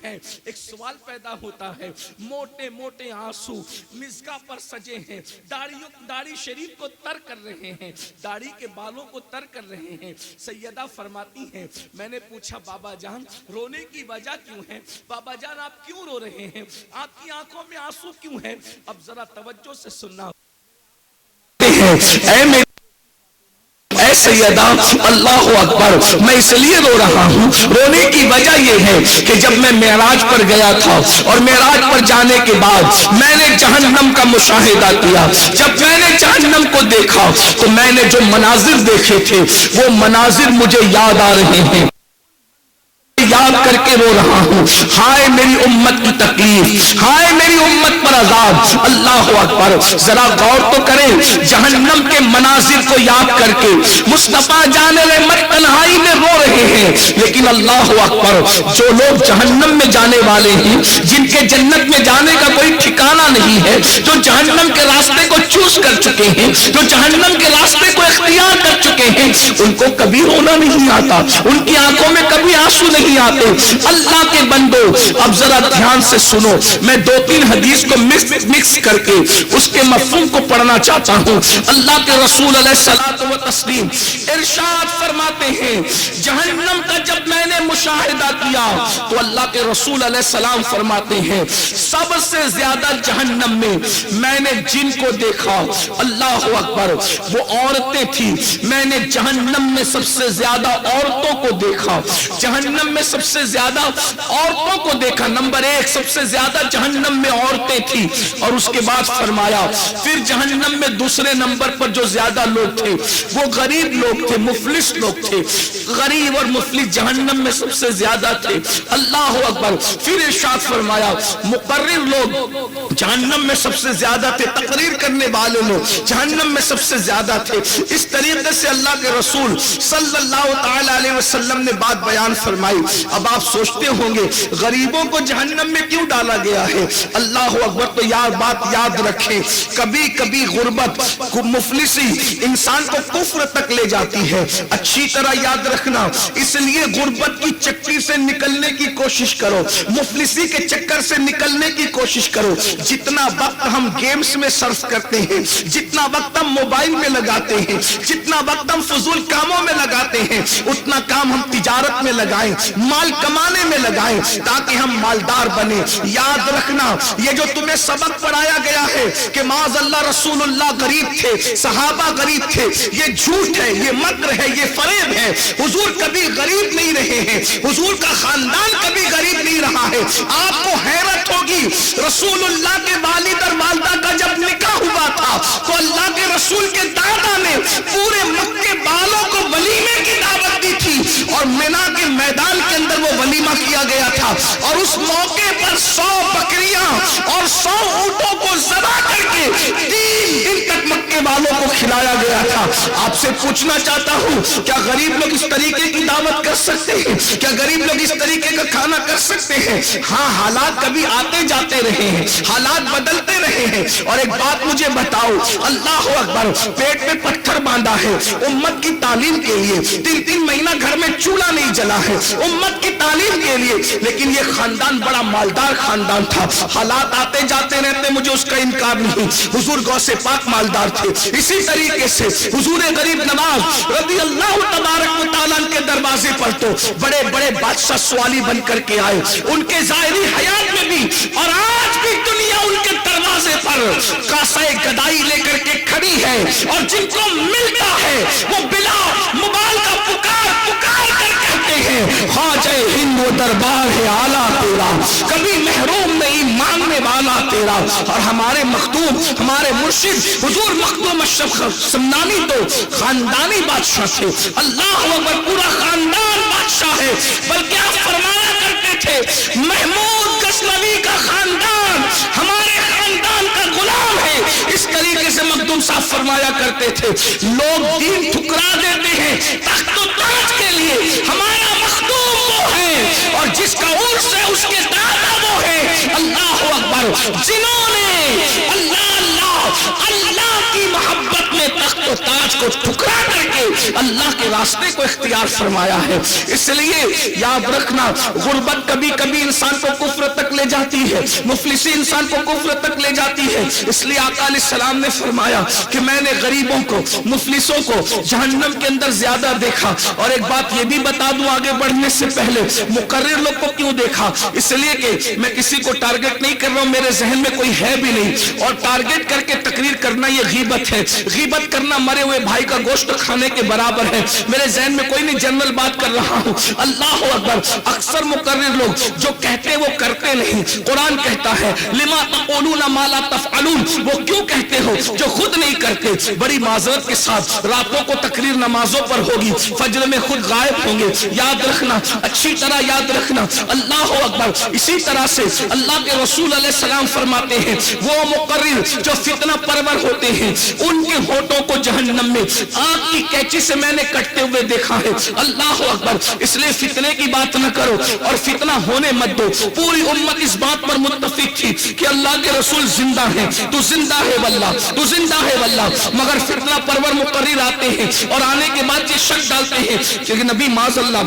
ہیں، ایک سوال پیدا ہوتا ہے، موٹے موٹے آنسو مزگا پر سجے ہیں، داڑھی شریف کو تر کر رہے ہیں، داڑھی کے بالوں کو تر کر رہے ہیں۔ سیدہ فرماتی ہیں میں نے پوچھا بابا جان رونے کی وجہ کیوں ہے؟ بابا جان آپ کیوں رو رہے ہیں؟ آپ کی آنکھوں میں آنسو کیوں ہے؟ اب ذرا توجہ سے سننا، اے سیدہ اللہ اکبر، میں اس لیے رو رہا ہوں، رونے کی وجہ یہ ہے کہ جب میں معراج پر گیا تھا اور معراج پر جانے کے بعد میں نے جہنم کا مشاہدہ کیا، جب میں نے جہنم کو دیکھا تو میں نے جو مناظر دیکھے تھے وہ مناظر مجھے یاد آ رہے ہیں، یاد کر کے رو رہا ہوں۔ ہائے میری امت کی تکلیف، ہائے میری امت پر عذاب۔ اللہ اکبر، ذرا غور تو کریں، جہنم کے مناظر کو یاد کر کے مصطفیٰ جان رحمت تنہائی میں رو رہے ہیں، لیکن اللہ اکبر جو لوگ جہنم میں جانے والے ہیں، جن کے جنت میں جانے کا کوئی ٹھکانہ نہیں ہے، جو جہنم کے راستے کو چوز کر چکے ہیں، جو جہنم کے راستے کو اختیار کر چکے ہیں، ان کو کبھی رونا نہیں آتا، ان کی آنکھوں میں کبھی آنسو نہیں آتے۔ اللہ کے بندو اب ذرا دھیان سے سنو، میں دو تین حدیث کو مکس کر کے اس کے مفہوم کو پڑھنا چاہتا ہوں۔ اللہ کے رسول علیہ الصلوۃ والتسلیم ارشاد فرماتے ہیں جہنم کا جب میں نے مشاہدہ کیا تو اللہ کے رسول علیہ السلام فرماتے ہیں سب سے زیادہ جہنم میں میں نے جن کو دیکھا، اللہ اکبر، وہ عورتیں تھیں۔ میں نے جہنم میں سب سے زیادہ عورتوں کو دیکھا، جہنم میں سب سے زیادہ عورتوں کو دیکھا۔ نمبر ایک، سب سے زیادہ جہنم میں عورتیں تھیں، اور اس کے بعد فرمایا پھر جہنم میں دوسرے نمبر پر جو زیادہ لوگ تھے وہ غریب لوگ تھے، مفلس لوگ تھے۔ غریب اور مفلس جہنم میں سب سے زیادہ تھے۔ اللہ اکبر، پھر ارشاد فرمایا مقرر لوگ جہنم میں سب سے زیادہ تھے، تقریر کرنے والے لوگ جہنم میں سب سے زیادہ تھے۔ اس طریقے سے اللہ کے رسول صلی اللہ تعالی علیہ وسلم نے بات بیان فرمائی۔ اب آپ سوچتے ہوں گے غریبوں کو جہنم میں کیوں ڈالا گیا ہے؟ اللہ اکبر، تو بات یاد رکھیں، کبھی کبھی غربت، مفلسی انسان کو کفر تک لے جاتی ہے۔ اچھی طرح یاد رکھنا، اس لیے غربت کی چکی سے نکلنے کی کوشش کرو، مفلسی کے چکر سے نکلنے کی کوشش کرو۔ جتنا وقت ہم گیمز میں صرف کرتے ہیں، جتنا وقت ہم موبائل میں لگاتے ہیں، جتنا وقت ہم فضول کاموں میں لگاتے ہیں، اتنا کام ہم تجارت میں لگائیں، مال کمانے میں لگائیں، تاکہ ہم مالدار بنیں۔ یاد رکھنا، یہ جو تمہیں سبق پڑھایا گیا ہے کہ معاذ اللہ رسول اللہ غریب تھے، صحابہ غریب تھے، یہ جھوٹ ہے، یہ مکر ہے، یہ فریب ہے۔ حضور کبھی غریب نہیں رہے ہیں، حضور کا خاندان کبھی غریب نہیں رہا ہے۔ آپ کو حیرت ہوگی، رسول اللہ کے والد اور والدہ کا جب نکاح ہوا تھا تو اللہ کے رسول کے دادا نے پورے مکے والوں کو ولیمے کی دعوت دی تھی، اور مینا کے میدان کے اندر وہ ولیمہ کیا گیا تھا، اور اس موقع پر 100 بکریاں اور 100 اونٹوں کو ذبح کر کے 3 دن تک مکے والوں کو کھلایا گیا تھا۔ آپ سے پوچھنا چاہتا ہوں، کیا غریب لوگ اس طریقے کی دعوت کر سکتے ہیں؟ کیا غریب لوگ اس طریقے کا کھانا کر سکتے ہیں؟ ہاں، حالات کبھی آتے جاتے رہے ہیں، حالات بدلتے رہے ہیں۔ اور ایک بات مجھے بتاؤ، اللہ اکبر، پیٹ میں پتھر باندھا ہے امت کی تعلیم کے لیے، 3 مہینہ گھر میں چولہا نہیں جلا ہے امت کی تعلیم کے لیے، لیکن یہ خاندان بڑا مالدار خاندان تھا۔ حالات آتے جاتے رہتے، مجھے اس کا انکار نہیں، حضور غوث پاک مالدار تھے۔ اسی طریقے سے حضور غریب نواز رضی اللہ تبارک و تعالیٰ کے دروازے پر تو بڑے بڑے بادشاہ سوالی بن کر کے آئے، ان کے ظاہری حیات میں بھی اور آج بھی دنیا ان کے دروازے پر کاسہ گدائی لے کر کے کھڑی ہے، اور جن کو ملتا ہے وہ بلا مبال کا پکار کر کہتے ہیں خواجہ ہند و دربار ہے آلہ تیرا، کبھی محروم نہیں مانگنے والا تیرا۔ اور ہمارے مخدوم، ہمارے مرشد حضور مخدوم اشرف سمنانی تو خاندانی بادشاہ تھے۔ اللہ اکبر، پورا خاندان بادشاہ ہے، بلکہ آپ فرمایا کرتے تھے محمود غزنوی کا خاندان ہمارے خاندان کا غلام ہے۔ اس طریقے سے مخدوم صاحب فرمایا کرتے تھے لوگ دین ٹھکرا دیتے ہیں تخت و تاج کے لیے، ہمارا مخدوم وہ ہے، اور جس کا عرس ہے اس کے دادا وہ ہے۔ اللہ اکبر، جنہوں نے اللہ اللہ کی محبت میں تخت و تاج کو ٹھکرا کر کے اللہ کے راستے کو اختیار فرمایا ہے. اس لیے یاد رکھنا غربت کبھی کبھی انسان کو کفر تک لے جاتی ہے, مفلسی انسان کو کفر تک لے جاتی ہے. اس لیے آقا علیہ السلام نے فرمایا کہ میں نے غریبوں کو, مفلسوں کو جہنم کے اندر زیادہ دیکھا. اور ایک بات یہ بھی بتا دوں آگے بڑھنے سے پہلے, مقرر لوگ کو کیوں دیکھا؟ اس لیے کہ میں کسی کو ٹارگٹ نہیں کر رہا ہوں, میرے ذہن میں کوئی ہے بھی نہیں, اور ٹارگٹ کر کے تقریر کرنا یہ غیبت ہے. غیبت کرنا مرے ہوئے بھائی کا گوشت کھانے کے برابر ہے. میرے ذہن میں کوئی نہیں, جنرل بات کر رہا ہوں. اللہ اکبر. اکثر مقرر لوگ جو کہتے وہ کرتے نہیں. قرآن کہتا ہے لما تقولون ما لا تفعلون, وہ کیوں کہتے ہو جو خود نہیں کرتے. بڑی معذرت کے ساتھ راتوں کو تقریر نمازوں پر ہوگی, فجر میں خود غائب ہوں گے. یاد رکھنا, اچھی طرح یاد رکھنا. اللہ اکبر. اسی طرح سے اللہ کے رسول علیہ السلام فرماتے ہیں وہ مقرر جو فتنہ پرور ہوتے ہیں ان کے ہونٹوں کو جہنم میں آگ کی کینچی سے میں نے کٹتے ہوئے دیکھا ہے. اللہ اکبر. اس لیے فتنے کی بات نہ کرو اور فتنہ ہونے مت دو. پوری امت اس بات پر متفق تھی کہ اللہ کے رسول زندہ ہیں, تو زندہ ہے واللہ, تو زندہ ہے واللہ. مگر فتنہ پرور مقرر آتے ہیں اور آنے کے بعد یہ شک ڈالتے ہیں کہ نبی معاذ اللہ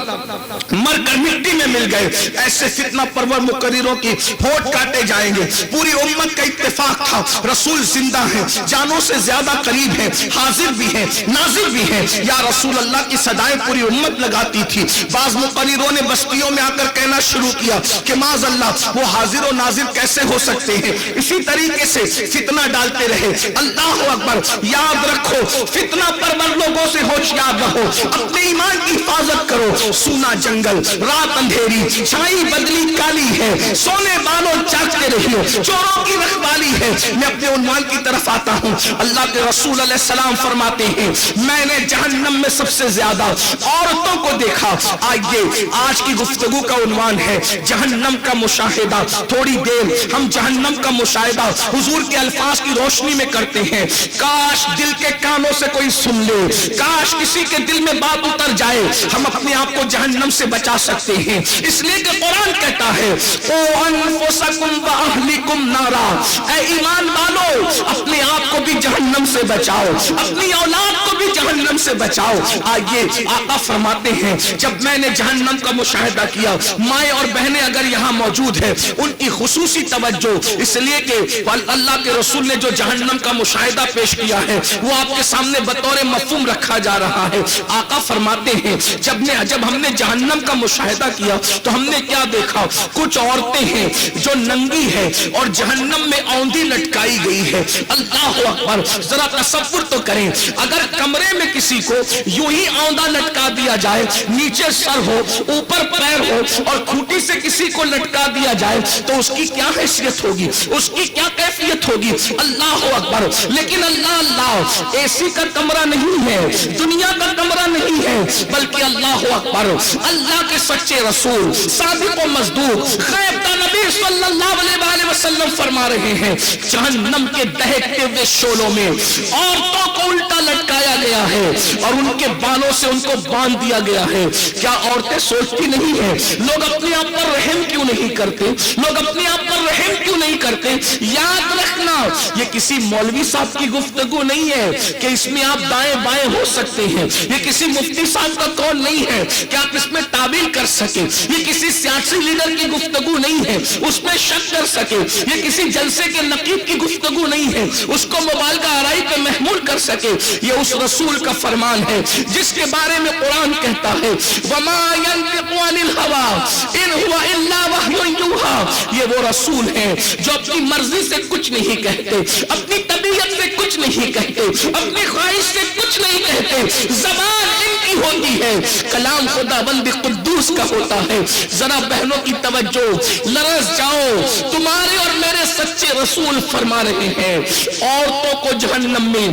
مر کر مٹی میں مل گئے. ایسے فتنہ پرور مقرروں کی ہونٹ کاٹے جائیں گے. پوری امت کا اتفاق تھا رسول زندہ ہیں, جانوں سے زیادہ قریب ہیں, حاضر بھی ہیں, ناظر بھی ہیں. یا رسول اللہ کی صدائیں پوری امت لگاتی تھی. بعض مقرروں نے بستیوں میں آ کر کہنا شروع کیا کہ معاذ اللہ وہ حاضر و ناظر کیسے ہو سکتے ہیں. اسی طریقے سے فتنہ ڈالتے رہے. اللہ اکبر. یاد رکھو فتنہ پرور لوگوں سے ہوشیار رہو, اپنے ایمان کی حفاظت کرو. سونا جنگل, رات اندھیری, چھائی بدلی کالی ہے, سونے بالوں جاگتے رہیے, چوروں کی رکھوالی ہے. میں اپنے عنوان کی طرف آتا ہوں. اللہ کے رسول علیہ السلام فرماتے ہیں میں نے جہنم میں سب سے زیادہ عورتوں کو دیکھا. آئیے آج کی گفتگو کا عنوان ہے جہنم کا مشاہدہ. تھوڑی دیر ہم جہنم کا مشاہدہ حضور کے الفاظ کی روشنی میں کرتے ہیں. کاش دل کے کانوں سے کوئی سن لے, کاش کسی کے دل میں بات اتر جائے, ہم اپنے آپ کو جہنم سے بچا سکتے ہیں. اس لیے کہ قرآن کہتا ہے قوا انفسکم واہلکم نارا, اے ایمان والو اپنے آپ کو بھی جہنم سے بچاؤ, اپنی اولاد کو بھی جہنم سے بچاؤ. آئیے آقا فرماتے ہیں جب میں نے جہنم کا مشاہدہ کیا, مائیں اور بہنیں اگر یہاں موجود ہیں ان کی خصوصی توجہ, اس لیے کہ اللہ کے رسول نے جو جہنم کا مشاہدہ پیش کیا ہے وہ آپ کے سامنے بطور مفہوم رکھا جا رہا ہے. آقا فرماتے ہیں جب ہم نے جہنم کا مشاہدہ کیا تو ہم نے کیا دیکھا, کچھ عورتیں ہیں جو ننگی ہیں اور جہنم میں اوندھی لٹکائی گئی ہے. اللہ اکبر. ذرا تصور تو کریں اگر کمرے میں کسی کو یوں ہی اوندا لٹکا دیا جائے, نیچے سر ہو اوپر پیر ہو اور کھوٹی سے کسی کو لٹکا دیا جائے تو اس کی کیا حیثیت ہوگی, اس کی کیا کیفیت ہوگی. اللہ اکبر. لیکن اللہ اے سی کا کمرہ نہیں ہے, دنیا کا کمرہ نہیں ہے, بلکہ اللہ اکبر اللہ کے سچے رسول صادق و مصدوق غیب کا نبی صلی اللہ علیہ وسلم فرما رہے ہیں جہنم کے دہکتے ہوئے شعلوں میں عورتوں کو الٹا لٹکایا گیا ہے اور ان کے بالوں سے ان کو باندھ دیا گیا ہے. کیا عورتیں سوچتی نہیں ہیں لوگ اپنے آپ پر رحم کیوں نہیں کرتے, لوگ اپنے آپ پر رحم کیوں نہیں کرتے. یاد رکھنا یہ کسی مولوی صاحب کی گفتگو نہیں ہے کہ اس میں آپ دائیں بائیں ہو سکتے ہیں, یہ کسی مفتی صاحب کا قول نہیں ہے کہ آپ اس میں تعبیر کر سکیں, یہ کسی سیاسی لیڈر کی گفتگو نہیں ہے اس میں شک کر سکے, یہ کسی جلسے کے نقیب کی گفتگو نہیں ہے اس کو مبالغہ آرائی پہ محمول کر سکے. یہ اس رسول کا فرمان ہے جس کے بارے میں قرآن کہتا ہے وما ينطق عن الهوى ان هو الا وحی یوحى. یہ وہ رسول ہیں جو اپنی مرضی سے کچھ نہیں کہتے, اپنی طبیعت سے کچھ نہیں کہتے, اپنی خواہش سے کچھ نہیں کہتے. زبان ان کی ہوتی ہے, کلام خدا بند قدوس کا ہوتا ہے. ذرا بہنوں کی توجہ, لرز جاؤ, تمہارے اور میرے سچے رسول فرما رہے ہیں عورتوں کو جہنم میں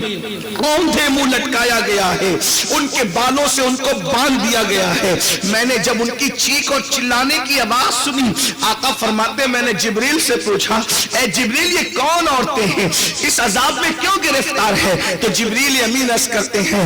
اوندھے منہ لٹکایا گیا ہے, ان کے بالوں سے ان کو باندھ دیا گیا ہے. میں نے جب ان کی چیخ اور چلانے کی آواز سنی, آقا فرماتے میں نے جبریل سے پوچھا اے جبریل یہ کون عورتیں ہیں, اس عذاب میں کیوں گرفتار ہے؟ تو جبریل امین عرض کرتے ہیں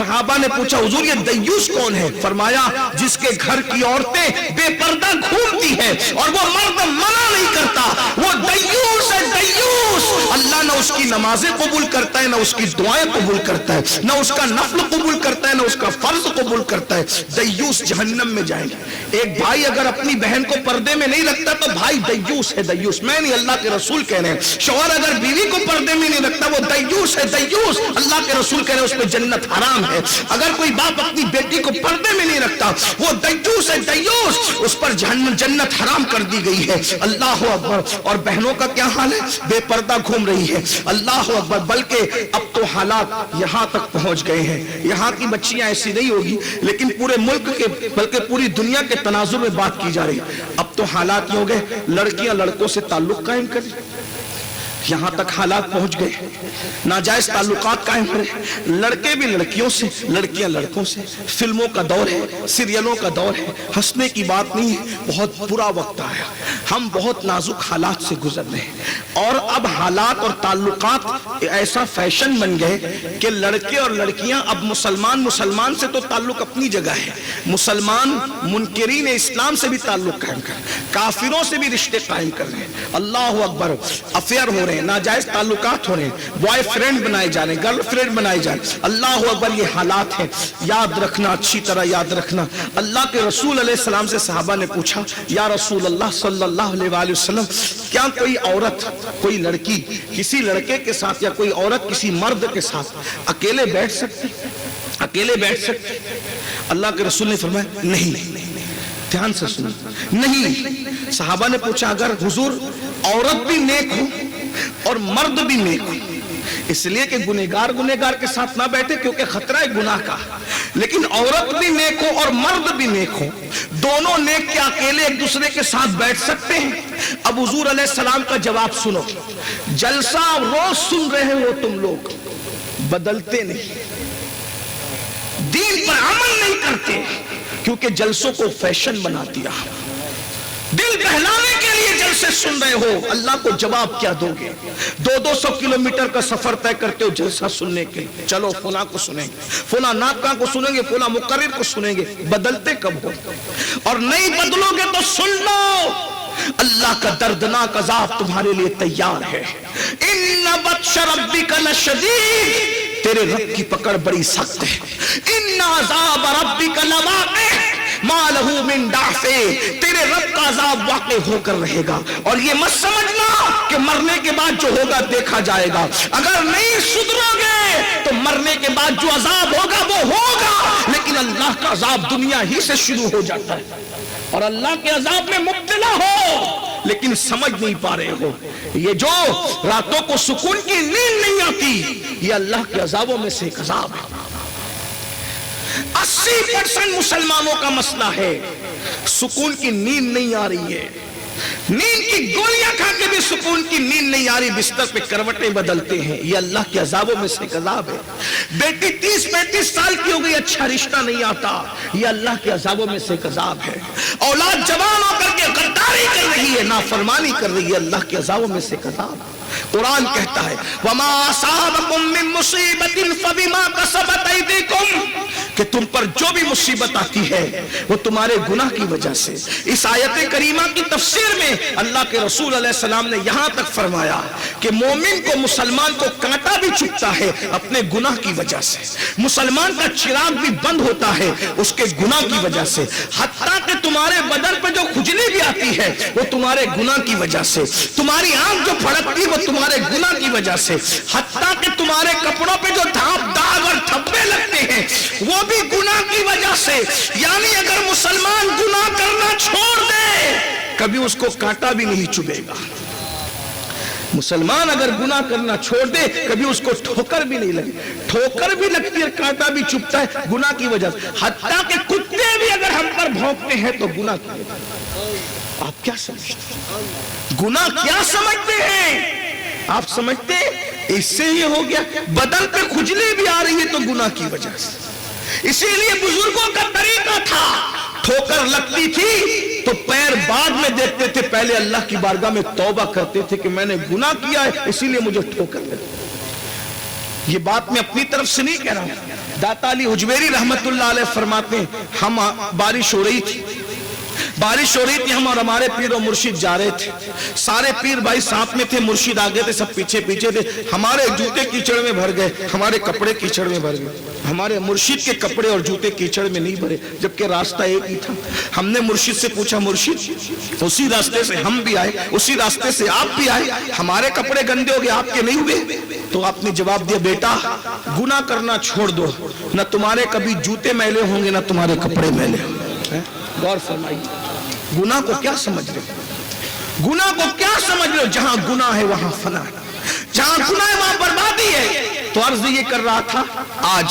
صحابہ نے پوچھا حضور یہ دیوس کون ہے؟ فرمایا جس کے گھر کی عورتیں بے پردہ گھومتی ہیں اور وہ مرد منع نہیں کرتا، وہ دیوس ہے، دیوس۔ اللہ نہ اس کی نمازیں قبول کرتا ہے، نہ اس کی دعائیں قبول کرتا ہے، نہ اس کا نفل قبول کرتا ہے، نہ اس کا فرض قبول کرتا ہے۔ دیوس جہنم میں جائیں گے۔ ایک بھائی اگر اپنی بہن کو پردے میں نہیں رکھتا تو بھائی دیوس ہے، دیوس۔ میں نہیں، اللہ کے رسول کہہ رہے ہیں۔ شوہر اگر بیوی کو پردے میں نہیں رکھتا وہ دیوس ہے، دیوس۔ اللہ کے رسول کہہ رہے ہیں اس پہ جنت حرام ہے۔ اگر کوئی باپ اپنی بیٹی کو پردے میں نہیں رکھتا وہ دیوس ہے، دیوس، اس پر جنت حرام کر دی گئی ہے۔ اللہ اکبر۔ اور بہنوں کا کیا حال ہے؟ بے پردہ گھوم رہی ہے۔ اللہ اکبر۔ بلکہ اب تو حالات یہاں تک پہنچ گئے ہیں، یہاں کی بچیاں ایسی نہیں ہوگی لیکن پورے ملک کے بلکہ پوری دنیا کے تناظر میں بات کی جا رہی ہے۔ اب تو حالات یہ ہو گئے لڑکیاں لڑکوں سے تعلق قائم کریں، یہاں تک حالات پہنچ گئے، ناجائز تعلقات قائم کریں، لڑکے بھی لڑکیوں سے، لڑکیاں لڑکوں سے۔ فلموں کا دور ہے، سیریلوں کا دور ہے، ہنسنے کی بات نہیں ہے، بہت برا وقت آیا، ہم بہت نازک حالات سے گزر رہے ہیں۔ اور اب حالات اور تعلقات ایسا فیشن بن گئے کہ لڑکے اور لڑکیاں اب مسلمان سے تو تعلق اپنی جگہ ہے، مسلمان منکرین اسلام سے بھی تعلق قائم کر رہے ہیں، کافروں سے بھی رشتے قائم کر رہے ہیں۔ اللہ اکبر۔ افیئر ہو رہے ہیں، ناجائز تعلقات ہو رہے ہیں، بوائے فرینڈ بنائے جا رہے ہیں، گرل فرینڈ بنائے جا رہے ہیں۔ اللہ اکبر۔ یہ حالات ہیں، یاد رکھنا، اچھی طرح یاد رکھنا۔ اللہ کے رسول علیہ السلام سے صحابہ نے پوچھا یا رسول اللہ صلی اللہ علیہ وآلہ وسلم کیا کوئی عورت، کوئی لڑکی کسی لڑکے کے ساتھ یا کوئی عورت کسی مرد کے ساتھ اکیلے بیٹھ سکتی، اکیلے بیٹھ سکتی؟ اللہ کے رسول نے فرمایا نہیں۔ دھیان سے سنیں، نہیں۔ صحابہ نے پوچھا اگر حضور عورت بھی نیک ہو اور مرد بھی نیک ہو، اس لیے کہ گنہگار کے ساتھ نہ بیٹھے کیونکہ خطرہ ہے گناہ کا، لیکن عورت بھی نیک ہو اور مرد بھی نیک ہو، دونوں نیک کے اکیلے ایک دوسرے کے ساتھ بیٹھ سکتے ہیں؟ اب حضور علیہ السلام کا جواب سنو۔ جلسہ روز سن رہے ہو تم لوگ، بدلتے نہیں، دین پر عمل نہیں کرتے، کیونکہ جلسوں کو فیشن بنا دیا، دل بہلانے کے لیے جلسے سن رہے ہو۔ اللہ کو جواب کیا دو گے؟ 200 کلومیٹر کا سفر طے کرتے ہو جلسہ سننے کے، چلو فلاں کو سنیں گے، فلاں ناکاں کو سنیں گے، فلاں مقرر کو سنیں گے، بدلتے کب ہو؟ اور نہیں بدلو گے تو سن لو، اللہ کا دردناک عذاب تمہارے لیے تیار ہے۔ ان بطش ربک لشدید، تیرے رب کی پکڑ بڑی سخت ہے۔ ان عذاب ربک لواقع ما لہ من دافع، تیرے رب کا عذاب واقع ہو کر رہے گا۔ اور یہ مت سمجھنا کہ مرنے کے بعد جو ہوگا دیکھا جائے گا، اگر نہیں سدھرو گے تو مرنے کے بعد جو عذاب ہوگا وہ ہوگا، لیکن اللہ کا عذاب دنیا ہی سے شروع ہو جاتا ہے۔ اور اللہ کے عذاب میں مبتلا ہو لیکن سمجھ نہیں پا رہے ہو، یہ جو راتوں کو سکون کی نیند نہیں آتی، یہ اللہ کے عذابوں میں سے ایک عذاب ہے۔ 80% مسلمانوں کا مسئلہ ہے سکون کی نیند نہیں آ رہی ہے، نیند کی گولیاں کھا کے بھی سکون کی نیند نہیں آ رہی، بستر پہ کروٹیں بدلتے ہیں، یہ اللہ کے عذابوں میں سے ایک عذاب ہے۔ بیٹی 30-35 سال کی ہو گئی، اچھا رشتہ نہیں آتا، یہ اللہ کے عذابوں میں سے ایک عذاب ہے۔ اولاد جوان ہو کر کے غداری کر رہی ہے، نافرمانی کر رہی ہے، اللہ کے عذابوں میں سے ایک عذاب ہے۔ قرآن کہتا ہے وَمَا أَصَابَكُم مِّن مُّصِيبَةٍ فَبِمَا كَسَبَتْ أَيْدِيكُمْ، کہ تم پر جو بھی مصیبت آتی ہے وہ تمہارے گناہ کی وجہ سے۔ اس آیت کریمہ کی تفسیر میں اللہ کے رسول علیہ السلام نے یہاں تک فرمایا کہ مومن کو، مسلمان کو کانٹا بھی چبھتا ہے اپنے گناہ کی وجہ سے، مسلمان کا چراغ بھی بند ہوتا ہے اس کے گناہ کی وجہ سے، حتیٰ کہ تمہارے بدن پہ جو کھجلی بھی آتی ہے وہ تمہارے گناہ کی وجہ سے، تمہاری آنکھ جو پھڑکتی وہ تمہارے گناہ کی وجہ سے، حتیٰ کہ تمہارے کپڑوں پہ جو داغ اور دھبے لگتے ہیں وہ بھی گناہ کی وجہ سے۔ یعنی اگر مسلمان گناہ کرنا چھوڑ دے کبھی اس کو کانٹا بھی نہیں چبھے گا، مسلمان اگر گناہ کرنا چھوڑ دے کبھی اس کو ٹھوکر بھی نہیں لگے، ٹھوکر بھی لگتی ہے، کانٹا بھی چبھتا ہے گناہ کی وجہ سے، حتیٰ کہ کتے بھی اگر ہم پر بھونکتے ہیں تو گناہ کی وجہ سے۔ آپ کیا سمجھتے ہیں؟ گناہ کیا سمجھتے ہیں؟ آپ سمجھتے اس سے یہ ہو گیا بدن پہ کھجلی بھی آ رہی ہے تو گناہ کی وجہ سے۔ اسی لیے بزرگوں کا طریقہ تھا، ٹھوکر لگتی تھی تو پیر بعد میں دیکھتے تھے، پہلے اللہ کی بارگاہ میں توبہ کرتے تھے کہ میں نے گناہ کیا ہے اسی لیے مجھے ٹھوکر لگی۔ یہ بات میں اپنی طرف سے نہیں کہہ رہا ہوں، داتا علی حجویری رحمت اللہ علیہ فرماتے ہیں ہم بارش ہو رہی تھی، ہم اور ہمارے پیر و مرشد جا رہے تھے، سارے پیر بھائی ساتھ میں تھے، مرشد آگے تھے، سب پیچھے تھے، ہمارے جوتے کیچڑ میں بھر گئے، ہمارے کپڑے کیچڑ میں بھر گئے، ہمارے مرشد کے کپڑے اور جوتے کیچڑ میں نہیں بھرے، جبکہ راستہ ایک ہی تھا۔ ہم نے مرشد سے پوچھا، مرشد اسی راستے سے ہم بھی آئے، اسی راستے سے آپ بھی آئے، ہمارے کپڑے گندے ہو گئے، آپ کے نہیں ہوئے؟ تو آپ نے جواب دیا، بیٹا گناہ کرنا چھوڑ دو، نہ تمہارے کبھی جوتے میلے ہوں گے نہ تمہارے کپڑے میلے ہوں گے۔ غور فرمائیے، گناہ کو کیا سمجھ رہے ہو؟ گناہ کو کیا سمجھ رہے ہو؟ جہاں گناہ ہے وہاں فنا ہے، جہاں گناہ ہے وہاں بربادی ہے۔ تو عرض یہ کر رہا تھا، آج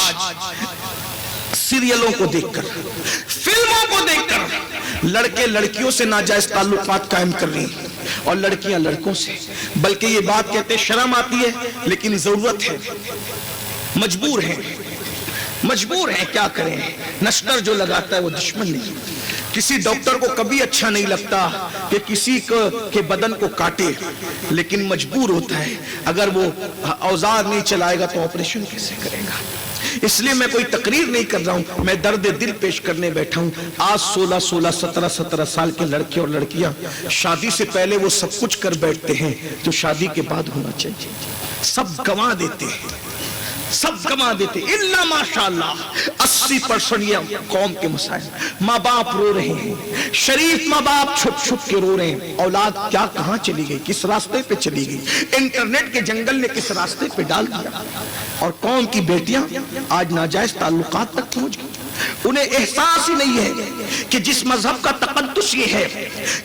سیریلوں کو دیکھ کر، فلموں کو دیکھ کر لڑکے لڑکیوں سے ناجائز تعلقات قائم کر رہی ہیں، اور لڑکیاں لڑکوں سے، بلکہ یہ بات کہتے شرم آتی ہے لیکن ضرورت ہے، مجبور ہیں، کیا کریں؟ نشتر جو لگاتا ہے وہ دشمن نہیں۔ کسی ڈاکٹر کو کبھی اچھا نہیں لگتا کہ کسی کے بدن کو کاٹے، لیکن مجبور ہوتا ہے، اگر وہ اوزار نہیں چلائے گا تو آپریشن کیسے کرے گا؟ اس لیے میں کوئی تقریر نہیں کر رہا ہوں، میں درد دل پیش کرنے بیٹھا ہوں۔ آج 16 17 سال کے لڑکے اور لڑکیاں شادی سے پہلے وہ سب کچھ کر بیٹھتے ہیں جو شادی کے بعد ہونا چاہیے، سب گنوا دیتے ہیں، الا ماشاءاللہ 80% یہ قوم کے مسائل۔ ماں باپ رو رہے ہیں، شریف ماں باپ چھپ چھپ کے رو رہے ہیں، اولاد کیا کہاں چلی گئی، کس راستے پہ چلی گئی، انٹرنیٹ کے جنگل نے کس راستے پہ ڈال دیا، اور قوم کی بیٹیاں آج ناجائز تعلقات تک پہنچ گئی۔ انہیں احساس ہی نہیں ہے کہ جس مذہب کا تقدس یہ ہے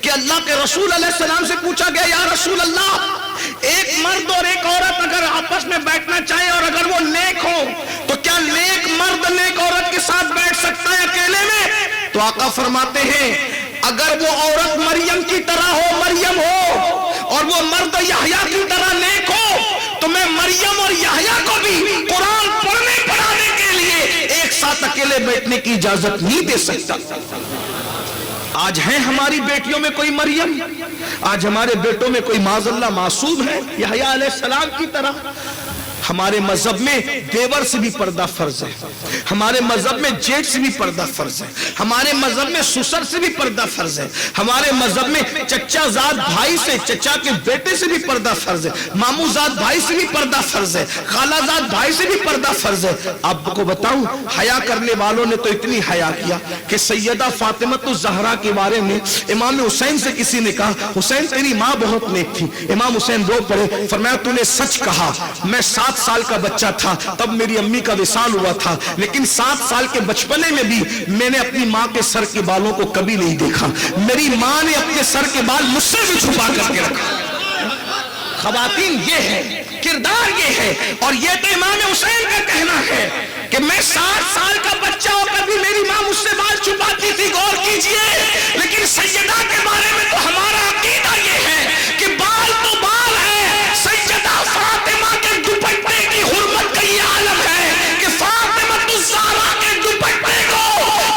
کہ اللہ کے رسول علیہ السلام سے پوچھا گیا، یا رسول اللہ، ایک مرد اور ایک عورت اگر آپس میں بیٹھنا چاہے اور اگر وہ نیک ہو تو کیا نیک مرد نیک عورت کے ساتھ بیٹھ سکتا ہے اکیلے میں؟ تو آقا فرماتے ہیں اگر وہ عورت مریم کی طرح ہو، مریم ہو، اور وہ مرد یحییٰ کی طرح نیک ہو، تو میں مریم اور یحییٰ کو بھی قرآن پڑھنے پڑھانے کے لیے ایک ساتھ اکیلے بیٹھنے کی اجازت نہیں دے سکتا۔ آج ہے ہماری بیٹیوں میں کوئی مریم، آج ہمارے بیٹوں میں کوئی معاذ اللہ معصوم ہے یحییٰ علیہ السلام کی طرح؟ ہمارے مذہب میں دیور سے بھی پردہ فرض ہے، ہمارے مذہب میں جیٹ سے بھی پردہ فرض ہے، ہمارے مذہب میں سسر سے بھی پردہ فرض ہے، ہمارے مذہب میں چچا زاد بھائی سے، چچا کے بیٹے سے بھی پردہ فرض ہے، ماموں زاد بھائی سے بھی پردہ فرض ہے، خالہ زاد بھائی سے بھی پردہ فرض ہے۔ آپ کو بتاؤں، حیا کرنے والوں نے تو اتنی حیا کیا کہ سیدہ فاطمہ الزہرا کے بارے میں امام حسین سے کسی نے کہا، حسین تیری ماں بہت نیک تھی۔ امام حسین رو پڑے، فرمایا تو نے سچ کہا، میں 7 سال کا بچہ تھا تب میری امی کا وصال ہوا تھا، لیکن 7 سال کے بچپنے میں بھی میں نے اپنی ماں کے سر کے بالوں کو کبھی نہیں دیکھا، میری ماں نے اپنے سر کے بال مجھ سے بھی چھپا کر کے رکھا۔ خواتین یہ ہے، کردار یہ ہے، اور یہ تو امام حسین کا کہنا ہے کہ میں 7 سال کا بچہ ہو کر بھی میری ماں مجھ سے بال چھپاتی تھی۔ غور کیجئے، لیکن سیدہ کے بارے میں تو ہمارا عقیدہ یہ ہے کہ بال تو بال ہے، سیدہ فاطمہ کے دوپٹے کی حرمت کا یہ عالم ہے کہ فاطمہ الزہرا کے دوپٹے کو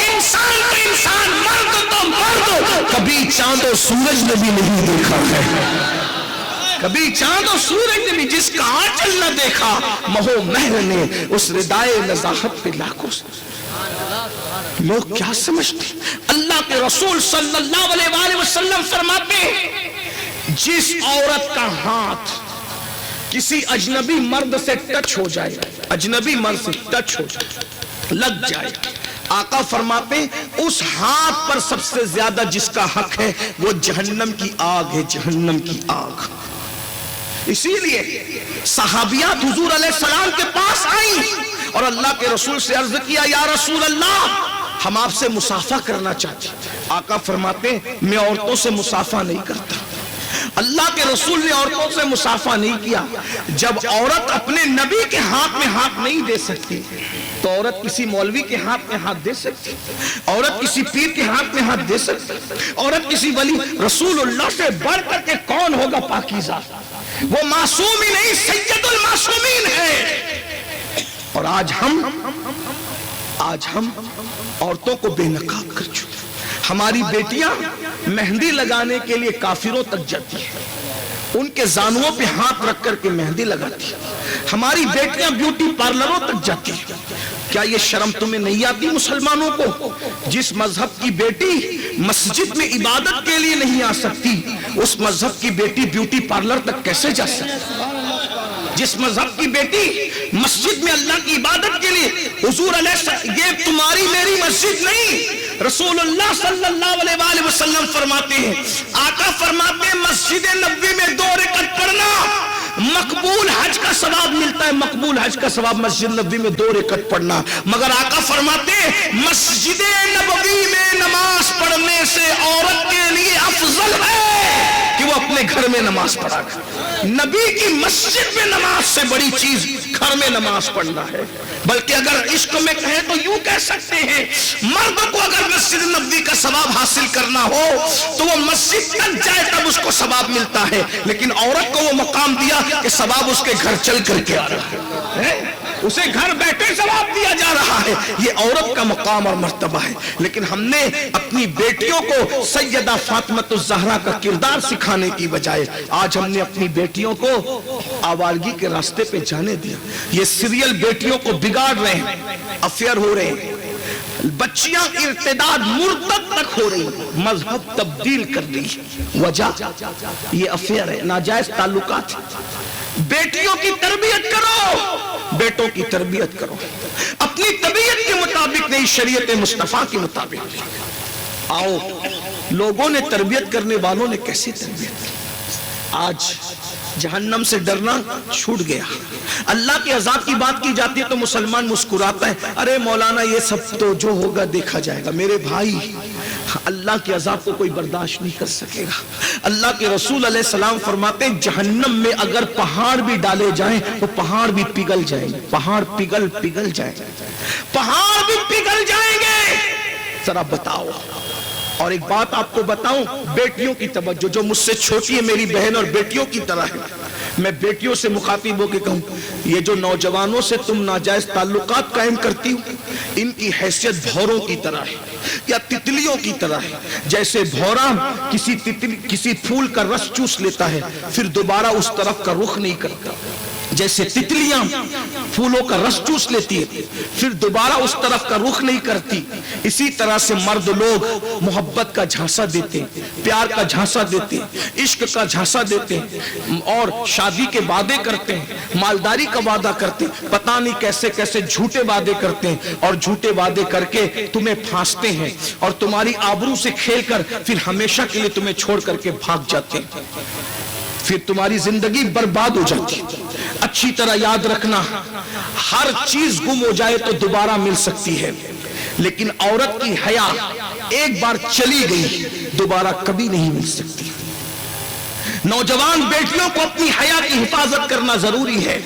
انسان تو انسان، مرد تو مرد کبھی چاند و سورج نے بھی نہیں دیکھا ہے، کبھی چاند و سورج نے بھی جس کا آنچل نہ دیکھا، مہو مہر نے اس ردائے نزاہت پہ لاکھوں سے۔ لوگ کیا سمجھتے؟ اللہ کے رسول صلی اللہ علیہ وآلہ وسلم فرماتے ہیں جس عورت کا ہاتھ کسی اجنبی مرد سے ٹچ ہو جائے، اجنبی مرد سے ٹچ ہو جائے، لگ جائے، آقا فرماتے ہیں اس ہاتھ پر سب سے زیادہ جس کا حق ہے وہ جہنم کی آگ ہے، جہنم کی آگ۔ اسی لیے صحابیات حضور علیہ السلام کے پاس آئیں اور اللہ کے رسول سے عرض کیا، یا رسول اللہ ہم آپ سے مصافحہ کرنا چاہتے ہیں۔ آقا فرماتے ہیں میں عورتوں سے مصافحہ نہیں کرتا۔ اللہ کے رسول نے عورتوں سے مصافحہ نہیں کیا۔ جب عورت اپنے نبی کے ہاتھ میں ہاتھ نہیں دے سکتی تو عورت کسی مولوی کے ہاتھ میں ہاتھ دے سکتی، عورت کسی پیر کے ہاتھ میں ہاتھ دے سکتی، عورت کسی ولی۔ رسول اللہ سے بڑھ کر کے کون ہوگا پاکیزہ؟ وہ معصوم ہی نہیں، سید المعصومین ہے۔ اور آج ہم عورتوں کو بے نقاب کر چکے۔ ہماری بیٹیاں مہندی لگانے کے لیے کافروں تک جاتی ہیں، ان کے زانووں پہ ہاتھ رکھ کر کے مہندی لگاتی ہیں، ہماری بیٹیاں بیوٹی پارلروں تک جاتی ہیں. کیا یہ شرم تمہیں نہیں آتی مسلمانوں کو؟ جس مذہب کی بیٹی مسجد میں عبادت کے لیے نہیں آ سکتی، اس مذہب کی بیٹی بیوٹی پارلر تک کیسے جا سکتی؟ جس مذہب کی بیٹی مسجد میں اللہ کی عبادت کے لیے، حضور علیہ السلام، یہ تمہاری میری مسجد نہیں، رسول اللہ صلی اللہ علیہ وآلہ وسلم فرماتے ہیں، آقا فرماتے ہیں مسجد نبوی میں 2 رکعت پڑھنا مقبول حج کا ثواب ملتا ہے. مقبول حج کا ثواب مسجد نبوی میں 2 رکعت پڑھنا. مگر آقا فرماتے ہیں مسجد نبوی میں نماز پڑھنے سے عورت کے لیے افضل ہے کہ وہ اپنے گھر میں نماز پڑھا کر. نبی کی مسجد میں نماز سے بڑی چیز گھر میں نماز پڑھنا ہے. بلکہ اگر عشق میں کہیں تو یوں کہہ سکتے ہیں، مرد کو اگر مسجد نبوی کا ثواب حاصل کرنا ہو تو وہ مسجد تک جائے تب اس کو ثواب ملتا ہے، لیکن عورت کو وہ مقام دیا کہ ثواب اس کے گھر چل کر کے آ رہا ہے، اسے گھر بیٹھے ثواب دیا جا رہا ہے. یہ عورت کا مقام اور مرتبہ ہے. لیکن ہم نے اپنی بیٹیوں کو سیدہ فاطمہ الزہرا کا کردار سکھانے کی بجائے آج ہم نے اپنی بیٹیوں کو آوارگی کے راستے پہ جانے دیا. یہ سیریل بیٹیوں کو بگاڑ رہے ہیں، افیئر ہو رہے ہیں، بچیاں ارتداد مرتد تک ہو رہی، مذہب تبدیل کر رہی. وجہ یہ افیئر ہے، ناجائز تعلقات. بیٹیوں کی تربیت کرو، بیٹوں کی تربیت کرو اپنی طبیعت کے مطابق نہیں، شریعت مصطفیٰ کے مطابق. آؤ، لوگوں نے تربیت کرنے والوں نے کیسی تربیت؟ آج جہنم سے ڈرنا چھوٹ گیا. اللہ کے عذاب کی بات کی جاتی ہے تو مسلمان مسکراتا ہے، ارے مولانا یہ سب تو جو ہوگا دیکھا جائے گا. میرے بھائی، اللہ کے عذاب کو کوئی برداشت نہیں کر سکے گا. اللہ کے رسول علیہ السلام فرماتے ہیں جہنم میں اگر پہاڑ بھی ڈالے جائیں تو پہاڑ بھی پگھل جائیں گے. پہاڑ پگھل جائیں گے، پہاڑ بھی پگھل جائیں گے. ذرا بتاؤ. اور ایک بات آپ کو بتاؤں، بیٹیوں کی توجہ، جو مجھ سے چھوٹی ہے میری بہن اور بیٹیوں کی طرح ہے، میں بیٹیوں سے مخاطب ہو کے کہوں، یہ جو نوجوانوں سے تم ناجائز تعلقات قائم کرتی ہو، ان کی حیثیت بھوروں کی طرح ہے یا تتلیوں کی طرح ہے. جیسے بھورا کسی پھول کا رس چوس لیتا ہے پھر دوبارہ اس طرف کا رخ نہیں کرتا، جیسے تتلیاں پھولوں کا رس چوس لیتی ہے پھر دوبارہ اس طرف کا رخ نہیں کرتی، اسی طرح سے مرد لوگ محبت کا جھانسا دیتے ہیں، پیار کا جھانسا دیتے ہیں، عشق کا جھانسا دیتے ہیں اور شادی کے وعدے کرتے ہیں، مالداری کا وعدہ کرتے ہیں، پتہ نہیں کیسے کیسے جھوٹے وعدے کرتے ہیں اور جھوٹے وعدے کر کے تمہیں پھانستے ہیں اور تمہاری آبرو سے کھیل کر پھر ہمیشہ کے لیے تمہیں چھوڑ کر کے بھاگ جاتے ہیں. پھر تمہاری زندگی برباد ہو جاتی. اچھی طرح یاد رکھنا، ہر چیز گم ہو جائے تو دوبارہ مل سکتی ہے، لیکن عورت کی حیا ایک بار چلی گئی دوبارہ کبھی نہیں مل سکتی. نوجوان بیٹیوں کو اپنی حیا کی حفاظت کرنا ضروری ہے.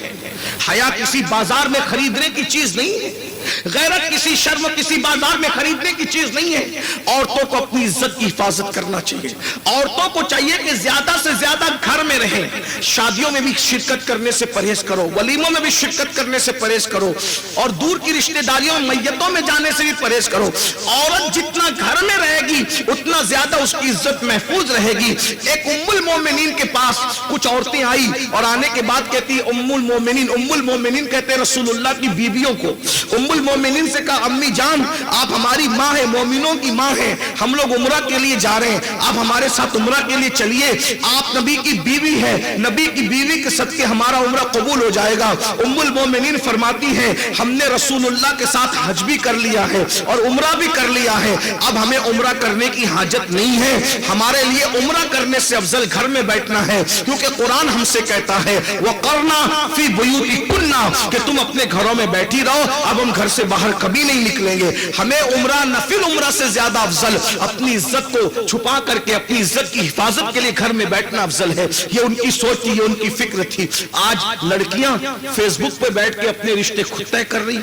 حیا کسی بازار میں خریدنے کی چیز نہیں ہے، غیرت کسی شرم کسی بازار میں خریدنے کی چیز نہیں ہے. عورتوں کو اپنی عزت کی حفاظت کرنا چاہیے. عورتوں کو چاہیے کہ زیادہ سے زیادہ گھر میں رہیں، شادیوں میں بھی شرکت کرنے سے پرہیز کرو، ولیموں میں بھی شرکت کرنے سے پرہیز کرو اور دور کی رشتہ داریوں میں میتوں میں جانے سے بھی پرہیز کرو. عورت جتنا گھر میں رہے گی اتنا زیادہ اس کی عزت محفوظ رہے گی. ایک ام المومنین کے پاس کچھ عورتیں آئی اور آنے کے بعد کہتی ام المومنین کہتے رسول اللہ کی بیویوں کو. ام المومنین سے کہا امی جان آپ ہماری ماں ہیں، مومنوں کی ماں ہیں، ہم لوگ عمرہ کے لیے جا رہے ہیں، آپ ہمارے ساتھ عمرہ کے لیے چلیے، آپ نبی کی بیوی ہیں، نبی کی بیوی کے صدقے ہمارا عمرہ قبول ہو جائے گا. ام المومنین فرماتی ہیں ہم نے رسول اللہ کے ساتھ حج بھی کر لیا ہے اور عمرہ بھی کر لیا ہے، اب ہمیں عمرہ کرنے کی حاجت نہیں ہے، ہمارے لیے عمرہ کرنے سے افضل گھر میں بیٹھنا ہے، کیونکہ قرآن ہم سے کہتا ہے وَقَرْنَا فِي بُيُوتِكُنَّ کہ تم اپنے گھروں میں بیٹھی رہو، اب ہم گھر سے باہر کبھی نہیں نکلیں گے. ہمیں عمرہ نفل عمرہ سے زیادہ افضل اپنی عزت کو چھپا کر کے اپنی عزت کی حفاظت کے لیے گھر میں بیٹھنا افضل ہے. یہ ان کی سوچ تھی، یہ ان کی فکر تھی. آج لڑکیاں فیس بک پہ بیٹھ کے اپنے رشتے خود طے کر رہی،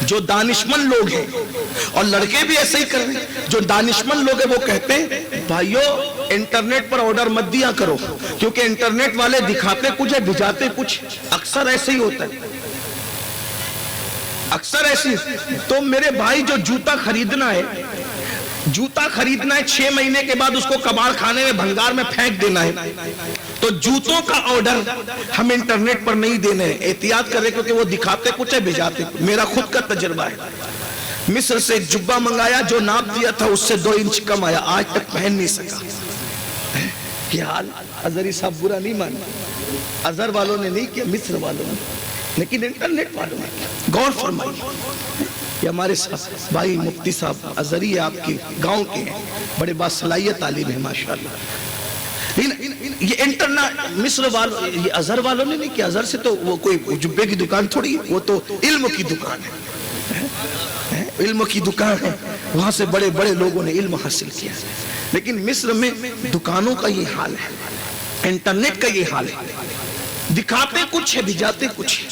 جو دانشمند لوگ ہیں، اور لڑکے بھی ایسے ہی کر رہے ہیں. جو دانشمند لوگ ہیں وہ کہتے ہیں بھائیو انٹرنیٹ پر آرڈر مت دیا کرو، کیونکہ انٹرنیٹ والے دکھاتے کچھ ہے بھجاتے کچھ. اکثر ایسے ہی ہوتا ہے، اکثر ایسی. تو میرے بھائی جو جوتا خریدنا ہے جوتا خریدنا ہے 6 مہینے کے بعد اس کو کباڑ خانے میں بھنگار میں پھینک دینا ہے، تو جوتوں کا آرڈر ہم انٹرنیٹ پر نہیں دینے ہیں، احتیاط کریں کیونکہ وہ دکھاتے کچھ ہے بھیجاتے کچھ۔ میرا خود کا تجربہ ہے، مصر سے ایک جبہ منگایا جو ناپ دیا تھا اس سے 2 انچ کم آیا، آج تک پہن نہیں سکا۔ کیا حال؟ ازہری صاحب برا نہیں مانا، ازہر والوں نے نہیں کیا، مصر والوں نے، لیکن انٹرنیٹ والوں نے کیا۔ غور فرمائیے، یہ ہمارے بھائی مفتی صاحب ازہری ہے، آپ کے گاؤں کے ہیں، بڑے باصلاحیت عالم ہیں ماشاءاللہ۔ یہ انٹرنیٹ مصر والوں، یہ ازہر والوں نے نہیں کیا، ازہر سے تو وہ کوئی جبے کی دکان تھوڑی ہے، وہ تو علم کی دکان ہے، علم کی دکان ہے، وہاں سے بڑے بڑے لوگوں نے علم حاصل کیا۔ لیکن مصر میں دکانوں کا یہ حال ہے، انٹرنیٹ کا یہ حال ہے، دکھاتے کچھ ہے بھیجاتے کچھ ہے۔